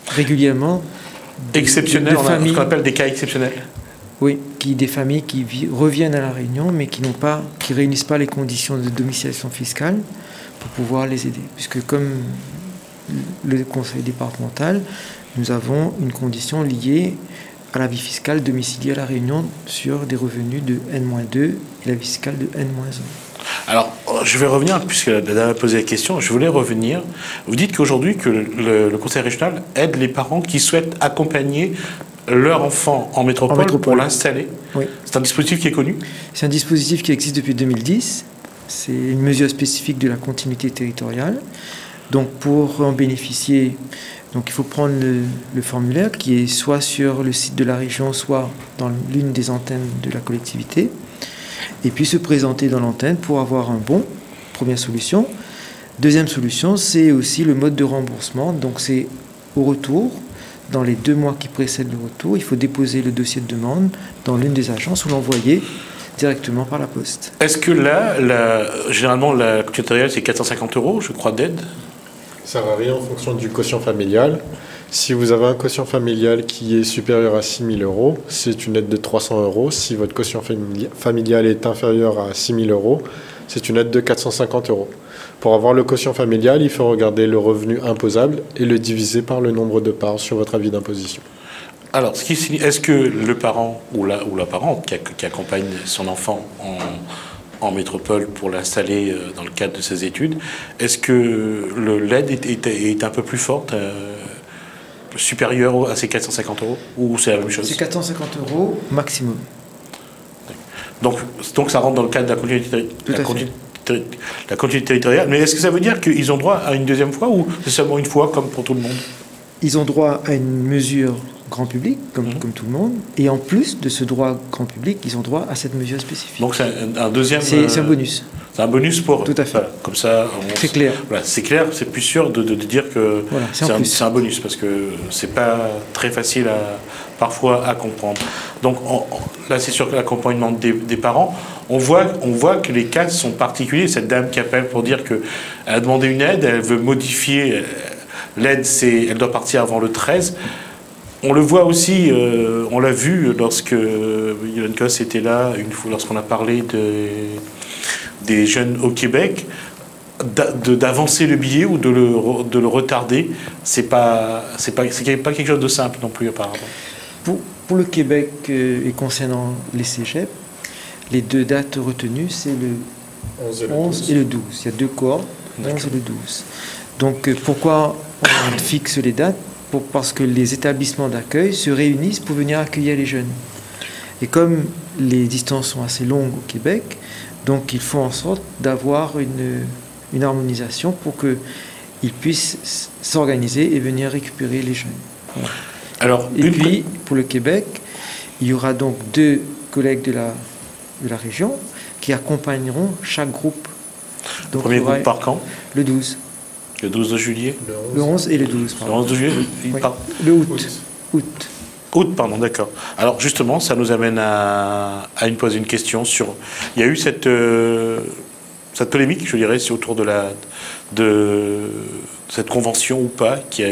régulièrement exceptionnels, ce qu'on appelle des cas exceptionnels. Oui, des familles qui reviennent à La Réunion, mais qui réunissent pas les conditions de domiciliation fiscale pour pouvoir les aider. Puisque comme le conseil départemental, nous avons une condition liée à la vie fiscale domiciliée à La Réunion sur des revenus de N-2 et la vie fiscale de N-1. Alors, je vais revenir, puisque la dame a posé la question, je voulais revenir. Vous dites qu'aujourd'hui, que le conseil régional aide les parents qui souhaitent accompagner leur enfant en métropole pour l'installer. Oui. C'est un dispositif qui est connu? C'est un dispositif qui existe depuis 2010. C'est une mesure spécifique de la continuité territoriale. Donc pour en bénéficier, donc il faut prendre le formulaire qui est soit sur le site de la région, soit dans l'une des antennes de la collectivité, et puis se présenter dans l'antenne pour avoir un bon. Première solution. Deuxième solution, c'est aussi le mode de remboursement. Donc c'est au retour dans les 2 mois qui précèdent le retour, il faut déposer le dossier de demande dans l'une des agences ou l'envoyer directement par la poste. Est-ce que là, généralement, la quotient territoriale, c'est 450 €, je crois, d'aide? Ça varie en fonction du quotient familial. Si vous avez un quotient familial qui est supérieur à 6 000 €, c'est une aide de 300 €. Si votre quotient familial est inférieur à 6 000 €, c'est une aide de 450 €. Pour avoir le quotient familial, il faut regarder le revenu imposable et le diviser par le nombre de parts sur votre avis d'imposition. Alors, est-ce que le parent ou la parente qui accompagne son enfant en métropole pour l'installer dans le cadre de ses études, est-ce que l'aide est un peu plus forte, supérieure à ces 450 € ou c'est la même chose? C'est 450 € maximum. Donc ça rentre dans le cadre de la continuité territoriale. Mais est-ce que ça veut dire qu'ils ont droit à une deuxième fois ou c'est seulement une fois comme pour tout le monde? Ils ont droit à une mesure grand public, comme tout le monde, et en plus de ce droit grand public, ils ont droit à cette mesure spécifique. Donc c'est un deuxième... C'est un bonus. C'est un bonus pour... Tout à fait. Voilà, comme ça... C'est clair. Voilà, c'est clair, c'est plus sûr de dire que voilà, c'est un bonus, parce que c'est pas très facile parfois à comprendre. Donc là, c'est sûr que l'accompagnement des parents, on voit que les cas sont particuliers. Cette dame qui appelle pour dire qu'elle a demandé une aide, elle veut modifier... L'aide, elle doit partir avant le 13. On le voit aussi, on l'a vu lorsque Yolan Kos était là, une fois lorsqu'on a parlé des jeunes au Québec, d'avancer le billet ou de le retarder, c'est pas quelque chose de simple non plus apparemment. Pour le Québec et concernant les cégeps, les 2 dates retenues, c'est le 11 et le 12. Il y a 2 cohortes, 11 et le 12. Donc pourquoi on fixe les dates? Parce que les établissements d'accueil se réunissent pour venir accueillir les jeunes. Et comme les distances sont assez longues au Québec, donc ils font en sorte d'avoir une harmonisation pour qu'ils puissent s'organiser et venir récupérer les jeunes. Voilà. Alors, et puis, pour le Québec, il y aura donc 2 collègues de la région qui accompagneront chaque groupe. Donc, le premier groupe par quand? Le 12. Le 12 de juillet? Le 11 et le 12. Le 11 de juillet? Oui. Le août. Août, pardon, d'accord. Alors justement, ça nous amène à poser une question sur... Il y a eu cette polémique, je dirais, autour de cette convention ou pas qui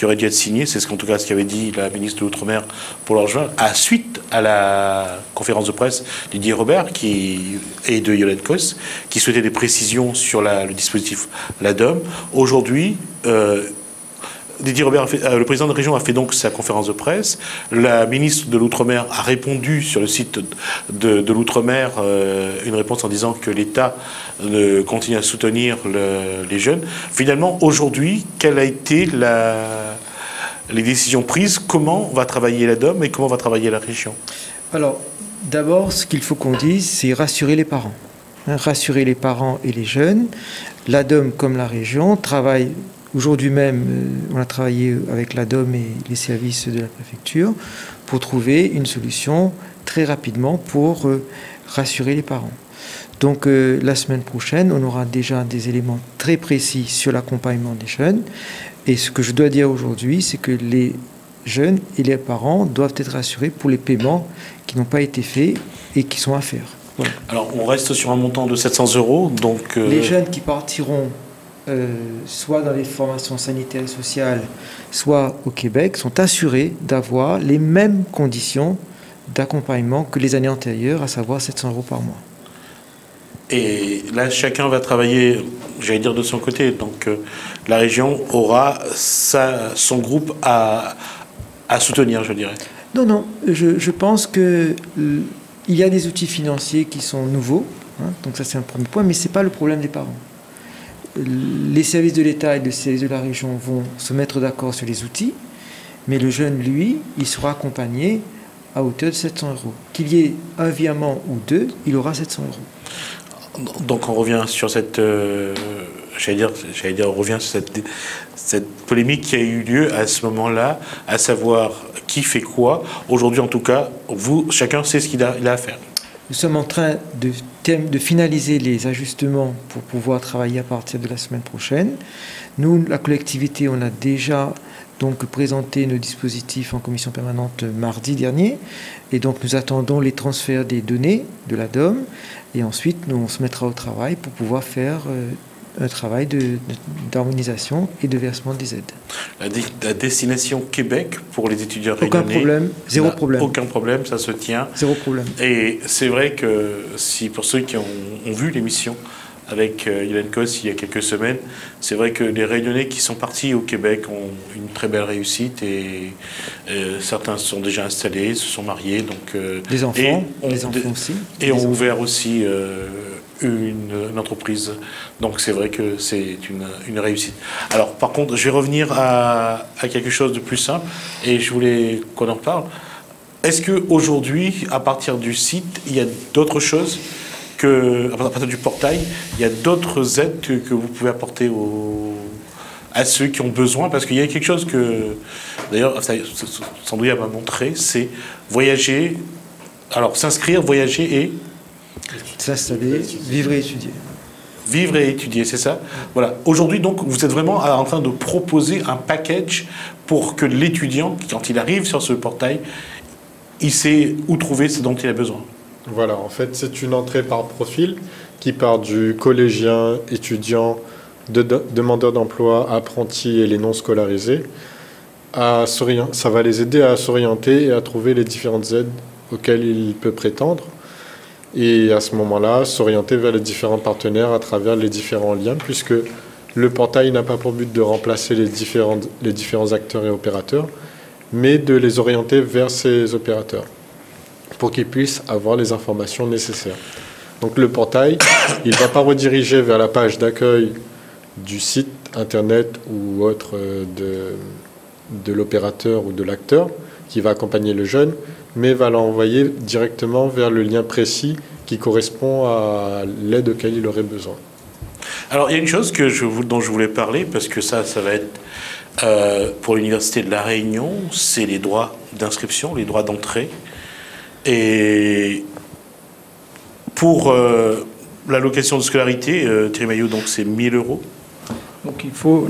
aurait dû être signée. C'est en tout cas ce qu'avait dit la ministre de l'Outre-mer pour leur juin, suite à la conférence de presse de Didier Robert et de Yolan Kos, qui souhaitait des précisions sur le dispositif LADOM. Aujourd'hui, Didier Robert, le président de la région a fait donc sa conférence de presse. La ministre de l'Outre-mer a répondu sur le site de l'Outre-mer une réponse en disant que l'État continue à soutenir les jeunes. Finalement, aujourd'hui, quelles ont été les décisions prises? Comment va travailler l'ADOM et comment va travailler la région? Alors, d'abord, ce qu'il faut qu'on dise, c'est rassurer les parents. Rassurer les parents et les jeunes. L'ADOM, comme la région, travaille... Aujourd'hui même, on a travaillé avec l'ADOM et les services de la préfecture pour trouver une solution très rapidement pour rassurer les parents. Donc la semaine prochaine, on aura déjà des éléments très précis sur l'accompagnement des jeunes. Et ce que je dois dire aujourd'hui, c'est que les jeunes et les parents doivent être rassurés pour les paiements qui n'ont pas été faits et qui sont à faire. Voilà. Alors on reste sur un montant de 700 €. Donc, les jeunes qui partiront soit dans les formations sanitaires et sociales, soit au Québec, sont assurés d'avoir les mêmes conditions d'accompagnement que les années antérieures, à savoir 700 € par mois. Et là, chacun va travailler, j'allais dire, de son côté. Donc la région aura son groupe à soutenir, je dirais. Non, je pense qu'il y a des outils financiers qui sont nouveaux, donc ça c'est un premier point, mais ce n'est pas le problème des parents. Les services de l'État et les services de la région vont se mettre d'accord sur les outils, mais le jeune, lui, il sera accompagné à hauteur de 700 €. Qu'il y ait un virement ou 2, il aura 700 €. Donc on revient sur cette, on revient sur cette polémique qui a eu lieu à ce moment-là, à savoir qui fait quoi. Aujourd'hui, en tout cas, chacun sait ce qu'il a à faire. Nous sommes en train de de finaliser les ajustements pour pouvoir travailler à partir de la semaine prochaine. Nous, la collectivité, on a déjà donc présenté nos dispositifs en commission permanente mardi dernier. Et donc nous attendons les transferts des données de la DOM. Et ensuite, on se mettra au travail pour pouvoir faire un travail d'harmonisation et de versement des aides. La destination Québec pour les étudiants réunionnais. Aucun problème, zéro problème. Aucun problème, ça se tient. Zéro problème. Et c'est vrai que si pour ceux qui ont vu l'émission avec Hélène Cos il y a quelques semaines, c'est vrai que les Réunionnais qui sont partis au Québec ont une très belle réussite et certains se sont déjà installés, se sont mariés. Donc, des enfants, aussi. Et ont ouvert aussi une entreprise. Donc c'est vrai que c'est une réussite. Alors par contre, je vais revenir à quelque chose de plus simple et je voulais qu'on en parle. Est-ce qu'aujourd'hui, à partir du site, il y a d'autres choses à partir du portail, il y a d'autres aides que vous pouvez apporter à ceux qui ont besoin, parce qu'il y a quelque chose que, d'ailleurs, Sandrine m'a montré, c'est voyager, alors s'inscrire, voyager et... S'installer, vivre et étudier. Vivre et étudier, c'est ça? Voilà. Aujourd'hui, donc, vous êtes vraiment en train de proposer un package pour que l'étudiant, quand il arrive sur ce portail, il sait où trouver ce dont il a besoin. Voilà, en fait, c'est une entrée par profil qui part du collégien, étudiant, demandeur d'emploi, apprenti et les non scolarisés. Ça va les aider à s'orienter et à trouver les différentes aides auxquelles il peut prétendre. Et à ce moment-là, s'orienter vers les différents partenaires à travers les différents liens, puisque le portail n'a pas pour but de remplacer les différents acteurs et opérateurs, mais de les orienter vers ces opérateurs, pour qu'ils puissent avoir les informations nécessaires. Donc le portail, il ne va pas rediriger vers la page d'accueil du site internet ou autre de l'opérateur ou de l'acteur qui va accompagner le jeune, mais va l'envoyer directement vers le lien précis qui correspond à l'aide auquel il aurait besoin. Alors il y a une chose dont je voulais parler, parce que ça va être pour l'Université de La Réunion, c'est les droits d'inscription, les droits d'entrée. Et pour l'allocation de scolarité, Thierry Maillot, donc c'est 1 000 €. Donc il faut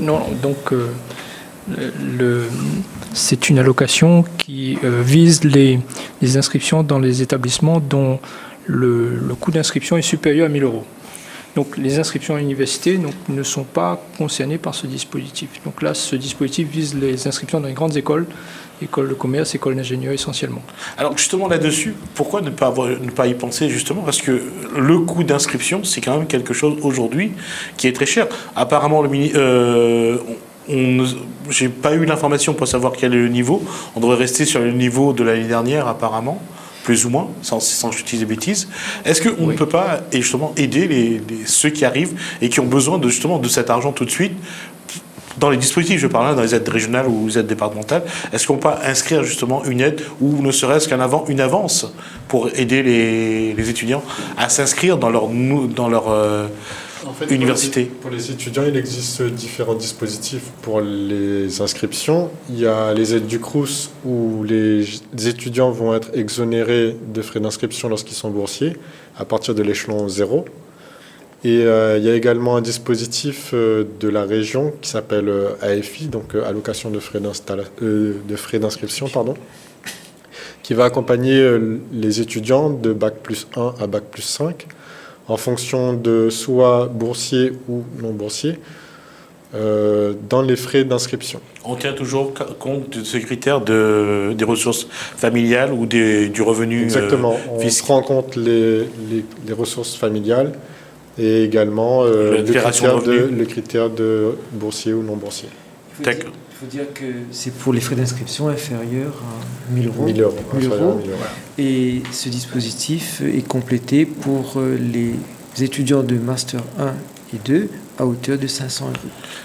c'est une allocation qui vise les inscriptions dans les établissements dont le coût d'inscription est supérieur à 1 000 €. Donc les inscriptions à l'université ne sont pas concernées par ce dispositif. Donc là, ce dispositif vise les inscriptions dans les grandes écoles, écoles de commerce, écoles d'ingénieurs essentiellement. Alors justement là-dessus, pourquoi ne pas y penser justement? Parce que le coût d'inscription, c'est quand même quelque chose aujourd'hui qui est très cher. Apparemment, j'ai pas eu l'information pour savoir quel est le niveau. On devrait rester sur le niveau de l'année dernière apparemment, plus ou moins, sans que je dise des bêtises. Est-ce qu'on ne peut pas justement aider ceux qui arrivent et qui ont besoin de cet argent tout de suite dans les dispositifs, je parle dans les aides régionales ou les aides départementales, est-ce qu'on peut pas inscrire justement une aide ou ne serait-ce une avance pour aider les étudiants à s'inscrire dans leur en fait, université? Pour les étudiants, il existe différents dispositifs pour les inscriptions. Il y a les aides du Crous où les étudiants vont être exonérés de frais d'inscription lorsqu'ils sont boursiers à partir de l'échelon 0. Et il y a également un dispositif de la région qui s'appelle AFI, donc allocation de frais d'inscription, qui va accompagner les étudiants de Bac+1 à Bac+5 en fonction de soit boursier ou non boursier dans les frais d'inscription. On tient toujours compte de ce critère des ressources familiales ou du revenu. Exactement, on prend en compte les ressources familiales et également le critère de boursier ou non boursier. Il faut dire que c'est pour les frais d'inscription inférieurs à 1 000 €. 1 000 €. Et ce dispositif est complété pour les étudiants de Master 1 et 2 à hauteur de 500 €.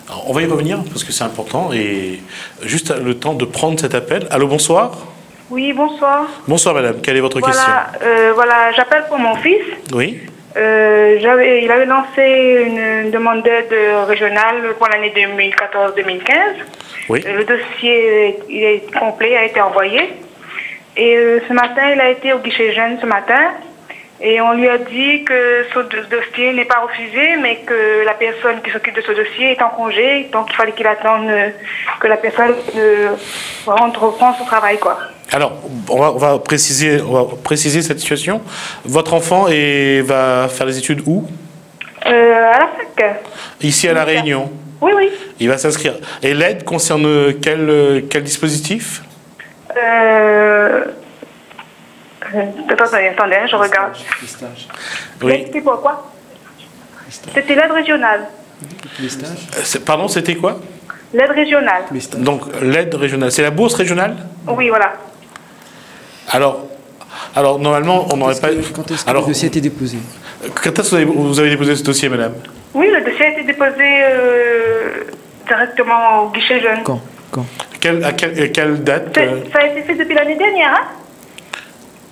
Alors, on va y revenir parce que c'est important et juste le temps de prendre cet appel. Allô, bonsoir. Oui, bonsoir. Bonsoir madame, quelle est votre question? Voilà, j'appelle pour mon fils. Oui. Il avait lancé une demande d'aide régionale pour l'année 2014-2015. Oui. Le dossier il est complet, a été envoyé. Et ce matin, il a été au guichet jeune ce matin. Et on lui a dit que ce dossier n'est pas refusé, mais que la personne qui s'occupe de ce dossier est en congé, donc il fallait qu'il attende que la personne reprend son travail, quoi. Alors, on va préciser cette situation. Votre enfant va faire les études où? À la fac. Ici à La Réunion. Oui, oui. Il va s'inscrire. Et l'aide concerne quel dispositif? Attendez, je regarde. Les stages. Oui. C'était pourquoi? C'était l'aide régionale. Les stages. Pardon, c'était quoi? L'aide régionale. Les stages. Donc, l'aide régionale. C'est la bourse régionale? Oui, voilà. Alors normalement, on n'aurait pas... Quand est-ce que le dossier a été déposé? Quand est-ce que vous avez déposé ce dossier, madame? Oui, le dossier a été déposé directement au guichet jeune. Quand À quelle date? Ça a été fait depuis l'année dernière, hein?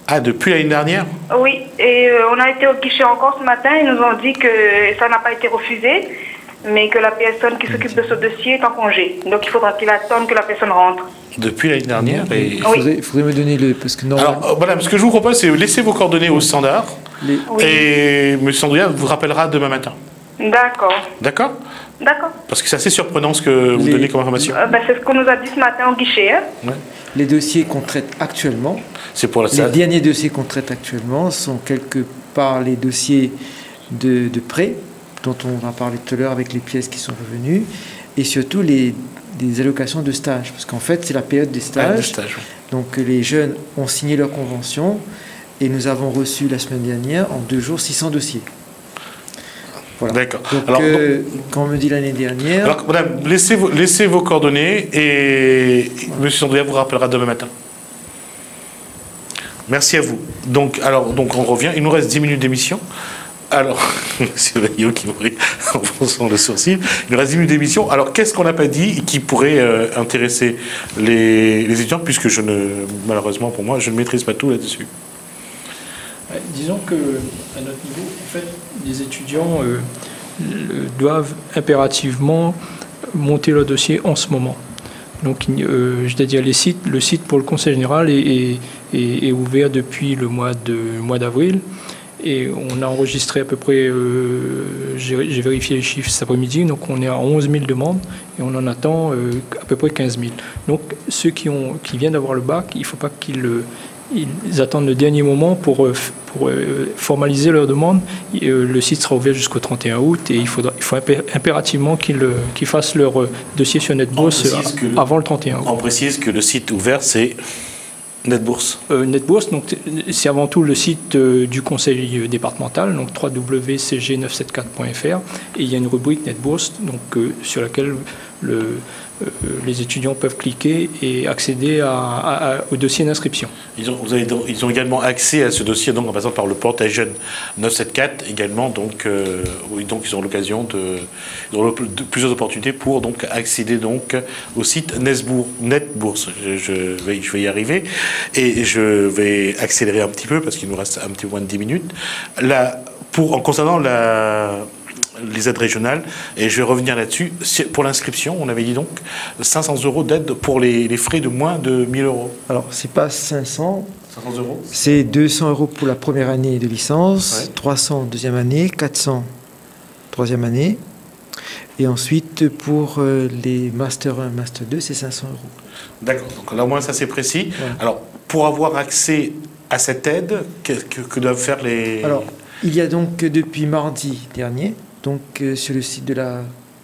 Ah, depuis l'année dernière? Oui, et on a été au guichet encore ce matin, ils nous ont dit que ça n'a pas été refusé, mais que la personne qui s'occupe de ce dossier est en congé. Donc il faudra qu'il attende que la personne rentre. Depuis l'année dernière Il faudrait me donner le... Parce que Alors, madame, ce que je vous propose, c'est laisser vos coordonnées au standard, Oui. et M. Sandrien vous rappellera demain matin. D'accord. D'accord? D'accord. Parce que c'est assez surprenant ce que vous donnez comme information. C'est ce qu'on nous a dit ce matin au guichet. Hein. Ouais. Les dossiers qu'on traite actuellement, C'est pour la les derniers dossiers qu'on traite actuellement sont quelque part les dossiers de prêt, dont on va parler tout à l'heure avec les pièces qui sont revenues, et surtout des allocations de stage. Parce qu'en fait, c'est la période des stages. Donc les jeunes ont signé leur convention, et nous avons reçu la semaine dernière, en 2 jours, 600 dossiers. Voilà. D'accord. Donc, Alors, quand on me dit l'année dernière... Alors, madame, laissez vos coordonnées et M. Sandrien vous rappellera demain matin. Merci à vous. Donc on revient. Il nous reste 10 minutes d'émission. Alors, M. Vaillot qui mourit en fronçant le sourcil. Il nous reste 10 minutes d'émission. Alors, qu'est-ce qu'on n'a pas dit qui pourrait intéresser les étudiants, puisque malheureusement pour moi, je ne maîtrise pas tout là-dessus. Disons qu'à notre niveau, en fait, les étudiants doivent impérativement monter leur dossier en ce moment. Donc, c'est-à-dire le site pour le Conseil général est ouvert depuis le mois d'avril. Et on a enregistré à peu près, j'ai vérifié les chiffres cet après-midi, donc on est à 11 000 demandes et on en attend à peu près 15 000. Donc ceux qui viennent d'avoir le bac, il ne faut pas ils attendent le dernier moment pour formaliser leur demande. Le site sera ouvert jusqu'au 31 août et il faut impérativement qu'ils fassent leur dossier sur NetBourse avant le 31 août. On précise que le site ouvert, c'est NetBourse. NetBourse, donc c'est avant tout le site du conseil départemental, donc www.cg974.fr, et il y a une rubrique NetBourse, donc sur laquelle les étudiants peuvent cliquer et accéder au dossier d'inscription. Ils ont également accès à ce dossier donc en passant par le portail Jeune 974 également, donc ils ont l'occasion ils ont plusieurs opportunités pour donc accéder donc au site NetBourse. Je vais y arriver et je vais accélérer un petit peu parce qu'il nous reste un petit moins de 10 minutes. Là, en concernant les aides régionales, et je vais revenir là-dessus. Pour l'inscription, on avait dit donc 500 € d'aide pour les frais de moins de 1 000 €. Alors, c'est pas 500 €. C'est 200 € pour la première année de licence, ouais. 300 deuxième année, 400 troisième année, et ensuite pour les Master 1, Master 2, c'est 500 €. D'accord, donc là au moins ça c'est précis. Ouais. Alors, pour avoir accès à cette aide, que doivent faire les... Alors, il y a donc depuis mardi dernier, donc sur le site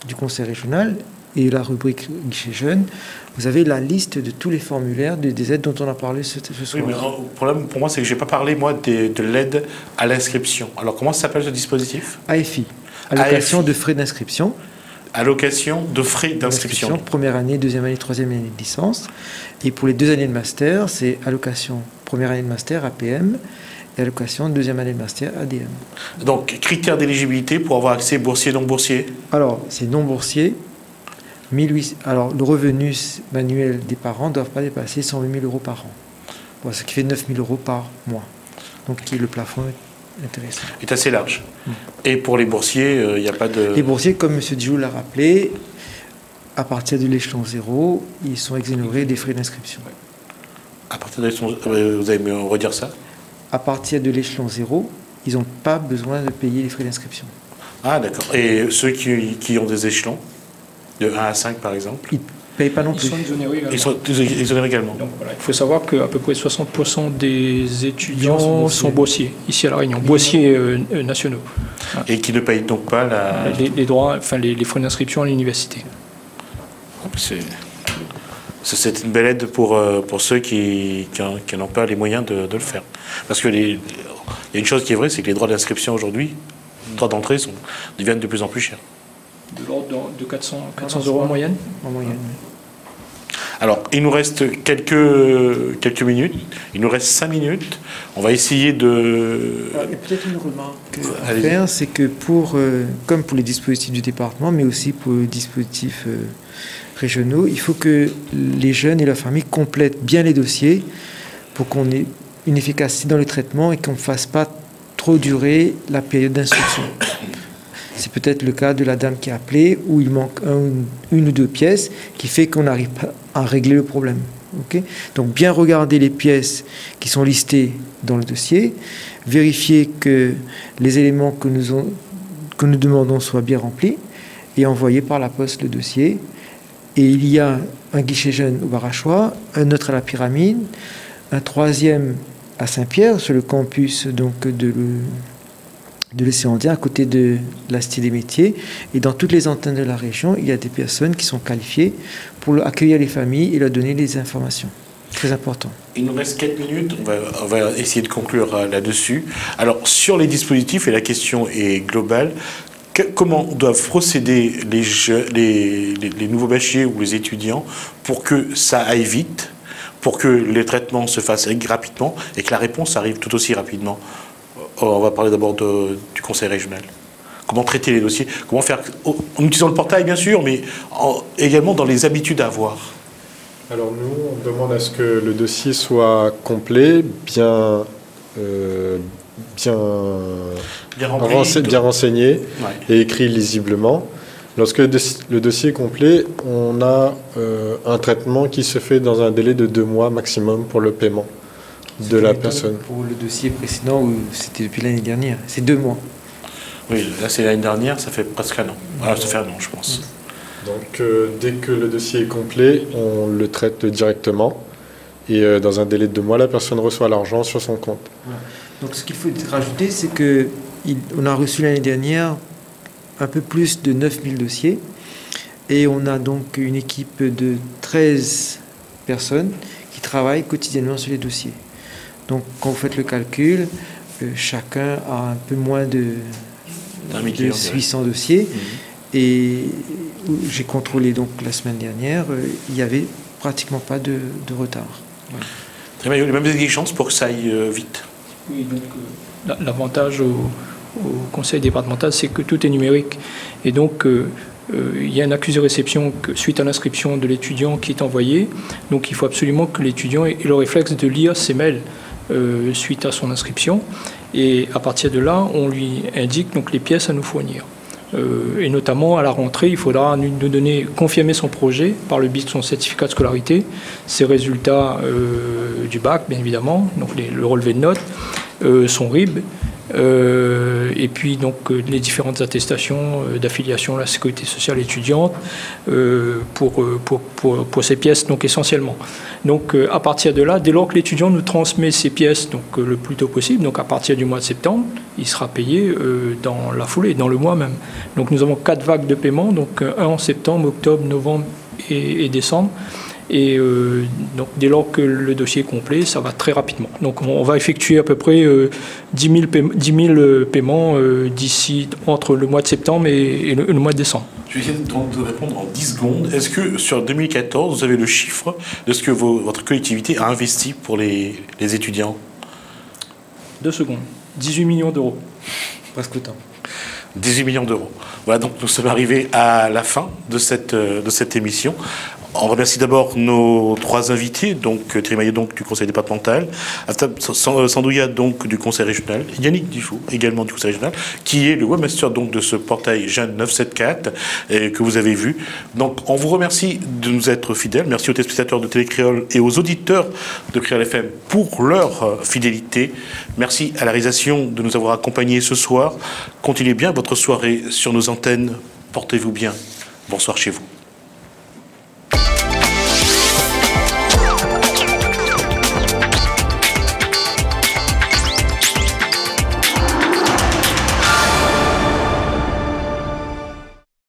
du Conseil régional et la rubrique Guichet Jeune, vous avez la liste de tous les formulaires des aides dont on a parlé ce soir. Oui, mais le problème pour moi, c'est que je n'ai pas parlé, moi, de l'aide à l'inscription. Alors, comment ça s'appelle ce dispositif? AFI, allocation de frais d'inscription. Allocation de frais d'inscription. Première année, deuxième année, troisième année de licence. Et pour les 2 années de master, c'est allocation première année de master, APM, et allocation deuxième année de master, ADM. Donc, critères d'éligibilité pour avoir accès boursier, non boursier? Alors, c'est non boursier. 1800, alors, le revenu manuel des parents ne doit pas dépasser 120 000 € par an. Bon, ce qui fait 9 000 € par mois. Donc, le plafond est intéressant. Est assez large. Et pour les boursiers, il n'y a pas de... Les boursiers, comme M. Djou l'a rappelé, à partir de l'échelon 0, ils sont exonérés des frais d'inscription. À partir de l'échelon... Vous allez me redire ça? À partir de l'échelon 0, ils n'ont pas besoin de payer les frais d'inscription. Ah, d'accord. Et ceux qui ont des échelons, de 1 à 5 par exemple, Ils ne payent pas non plus. Ils sont exonérés également. ils sont exonérés également. Donc, voilà, il faut savoir qu'à peu près 60% des étudiants sont boursiers, ici à La Réunion, boursiers nationaux. Et qui ne payent donc pas Les droits, enfin les frais d'inscription à l'université. C'est une belle aide pour ceux qui n'ont pas les moyens de le faire. Parce que il y a une chose qui est vraie, c'est que les droits d'inscription aujourd'hui, les droits d'entrée deviennent de plus en plus chers. De l'ordre de 400 euros en moyenne. En moyenne, oui. Alors, il nous reste quelques minutes. Il nous reste 5 minutes. On va essayer de... Il y a peut-être une remarque à faire, c'est que comme pour les dispositifs du département, mais aussi pour les dispositifs régionaux, il faut que les jeunes et leurs familles complètent bien les dossiers pour qu'on ait une efficacité dans le traitement et qu'on ne fasse pas trop durer la période d'instruction. C'est peut-être le cas de la dame qui a appelé où il manque une ou deux pièces qui fait qu'on n'arrive pas à régler le problème. Okay? Donc bien regarder les pièces qui sont listées dans le dossier, vérifier que les éléments que nous demandons soient bien remplis et envoyer par la poste le dossier. Et il y a un guichet jeune au Barachois, un autre à la Pyramide, un troisième à Saint-Pierre, sur le campus donc, de l'Océan Indien, à côté de la Cité des Métiers. Et dans toutes les antennes de la région, il y a des personnes qui sont qualifiées pour accueillir les familles et leur donner les informations. Très important. Il nous reste 4 minutes, on va essayer de conclure là-dessus. Alors, sur les dispositifs, et la question est globale, comment doivent procéder les nouveaux bacheliers ou les étudiants pour que ça aille vite, pour que les traitements se fassent rapidement et que la réponse arrive tout aussi rapidement? On va parler d'abord du conseil régional. Comment traiter les dossiers? Comment faire en utilisant le portail, bien sûr, mais également dans les habitudes à avoir? Alors nous, on demande à ce que le dossier soit complet, bien renseigné et écrit lisiblement. Lorsque le dossier est complet, on a un traitement qui se fait dans un délai de 2 mois maximum pour le paiement de la personne. Pour le dossier précédent, c'était depuis l'année dernière, c'est 2 mois. Oui, là c'est l'année dernière, ça fait presque un an. Alors ça fait un an, je pense. Donc dès que le dossier est complet, on le traite directement. Et dans un délai de 2 mois, la personne reçoit l'argent sur son compte. Voilà. Donc ce qu'il faut rajouter, c'est qu'on a reçu l'année dernière un peu plus de 9000 dossiers. Et on a donc une équipe de 13 personnes qui travaillent quotidiennement sur les dossiers. Donc quand vous faites le calcul, chacun a un peu moins de 800 dossiers. Et j'ai contrôlé donc la semaine dernière, il n'y avait pratiquement pas de retard. Voilà. Très bien, il y a les mêmes exigences pour que ça aille vite. Oui, donc l'avantage au conseil départemental, c'est que tout est numérique. Et donc, il y a un accusé de réception suite à l'inscription de l'étudiant qui est envoyé. Donc, il faut absolument que l'étudiant ait le réflexe de lire ses mails suite à son inscription. Et à partir de là, on lui indique donc les pièces à nous fournir. Et notamment à la rentrée, il faudra nous confirmer son projet par le biais de son certificat de scolarité, ses résultats du bac, bien évidemment, donc le relevé de notes, son RIB, et puis donc les différentes attestations d'affiliation à la sécurité sociale étudiante pour ces pièces donc essentiellement. Donc à partir de là, dès lors que l'étudiant nous transmet ces pièces donc le plus tôt possible, donc à partir du mois de septembre, il sera payé dans la foulée, dans le mois même. Donc nous avons 4 vagues de paiement, donc un en septembre, octobre, novembre et décembre. Et donc dès lors que le dossier est complet, ça va très rapidement. Donc on va effectuer à peu près 10 000 paiements d'ici entre le mois de septembre et le mois de décembre. Je vais essayer de répondre en 10 secondes. Est-ce que sur 2014, vous avez le chiffre de ce que votre collectivité a investi pour les étudiants? 2 secondes. 18 millions d'euros. Presque autant. 18 millions d'euros. Voilà, donc nous sommes arrivés à la fin de cette émission. On remercie d'abord nos 3 invités, donc Thierry Maillet donc, du conseil départemental, Aftab Sandouya donc, du conseil régional, Yannick Dufault également du conseil régional, qui est le webmaster donc, de ce portail Jeunes 974 que vous avez vu. Donc on vous remercie de nous être fidèles. Merci aux téléspectateurs de Télé Créole et aux auditeurs de Créole FM pour leur fidélité. Merci à la réalisation de nous avoir accompagnés ce soir. Continuez bien votre soirée sur nos antennes. Portez-vous bien. Bonsoir chez vous.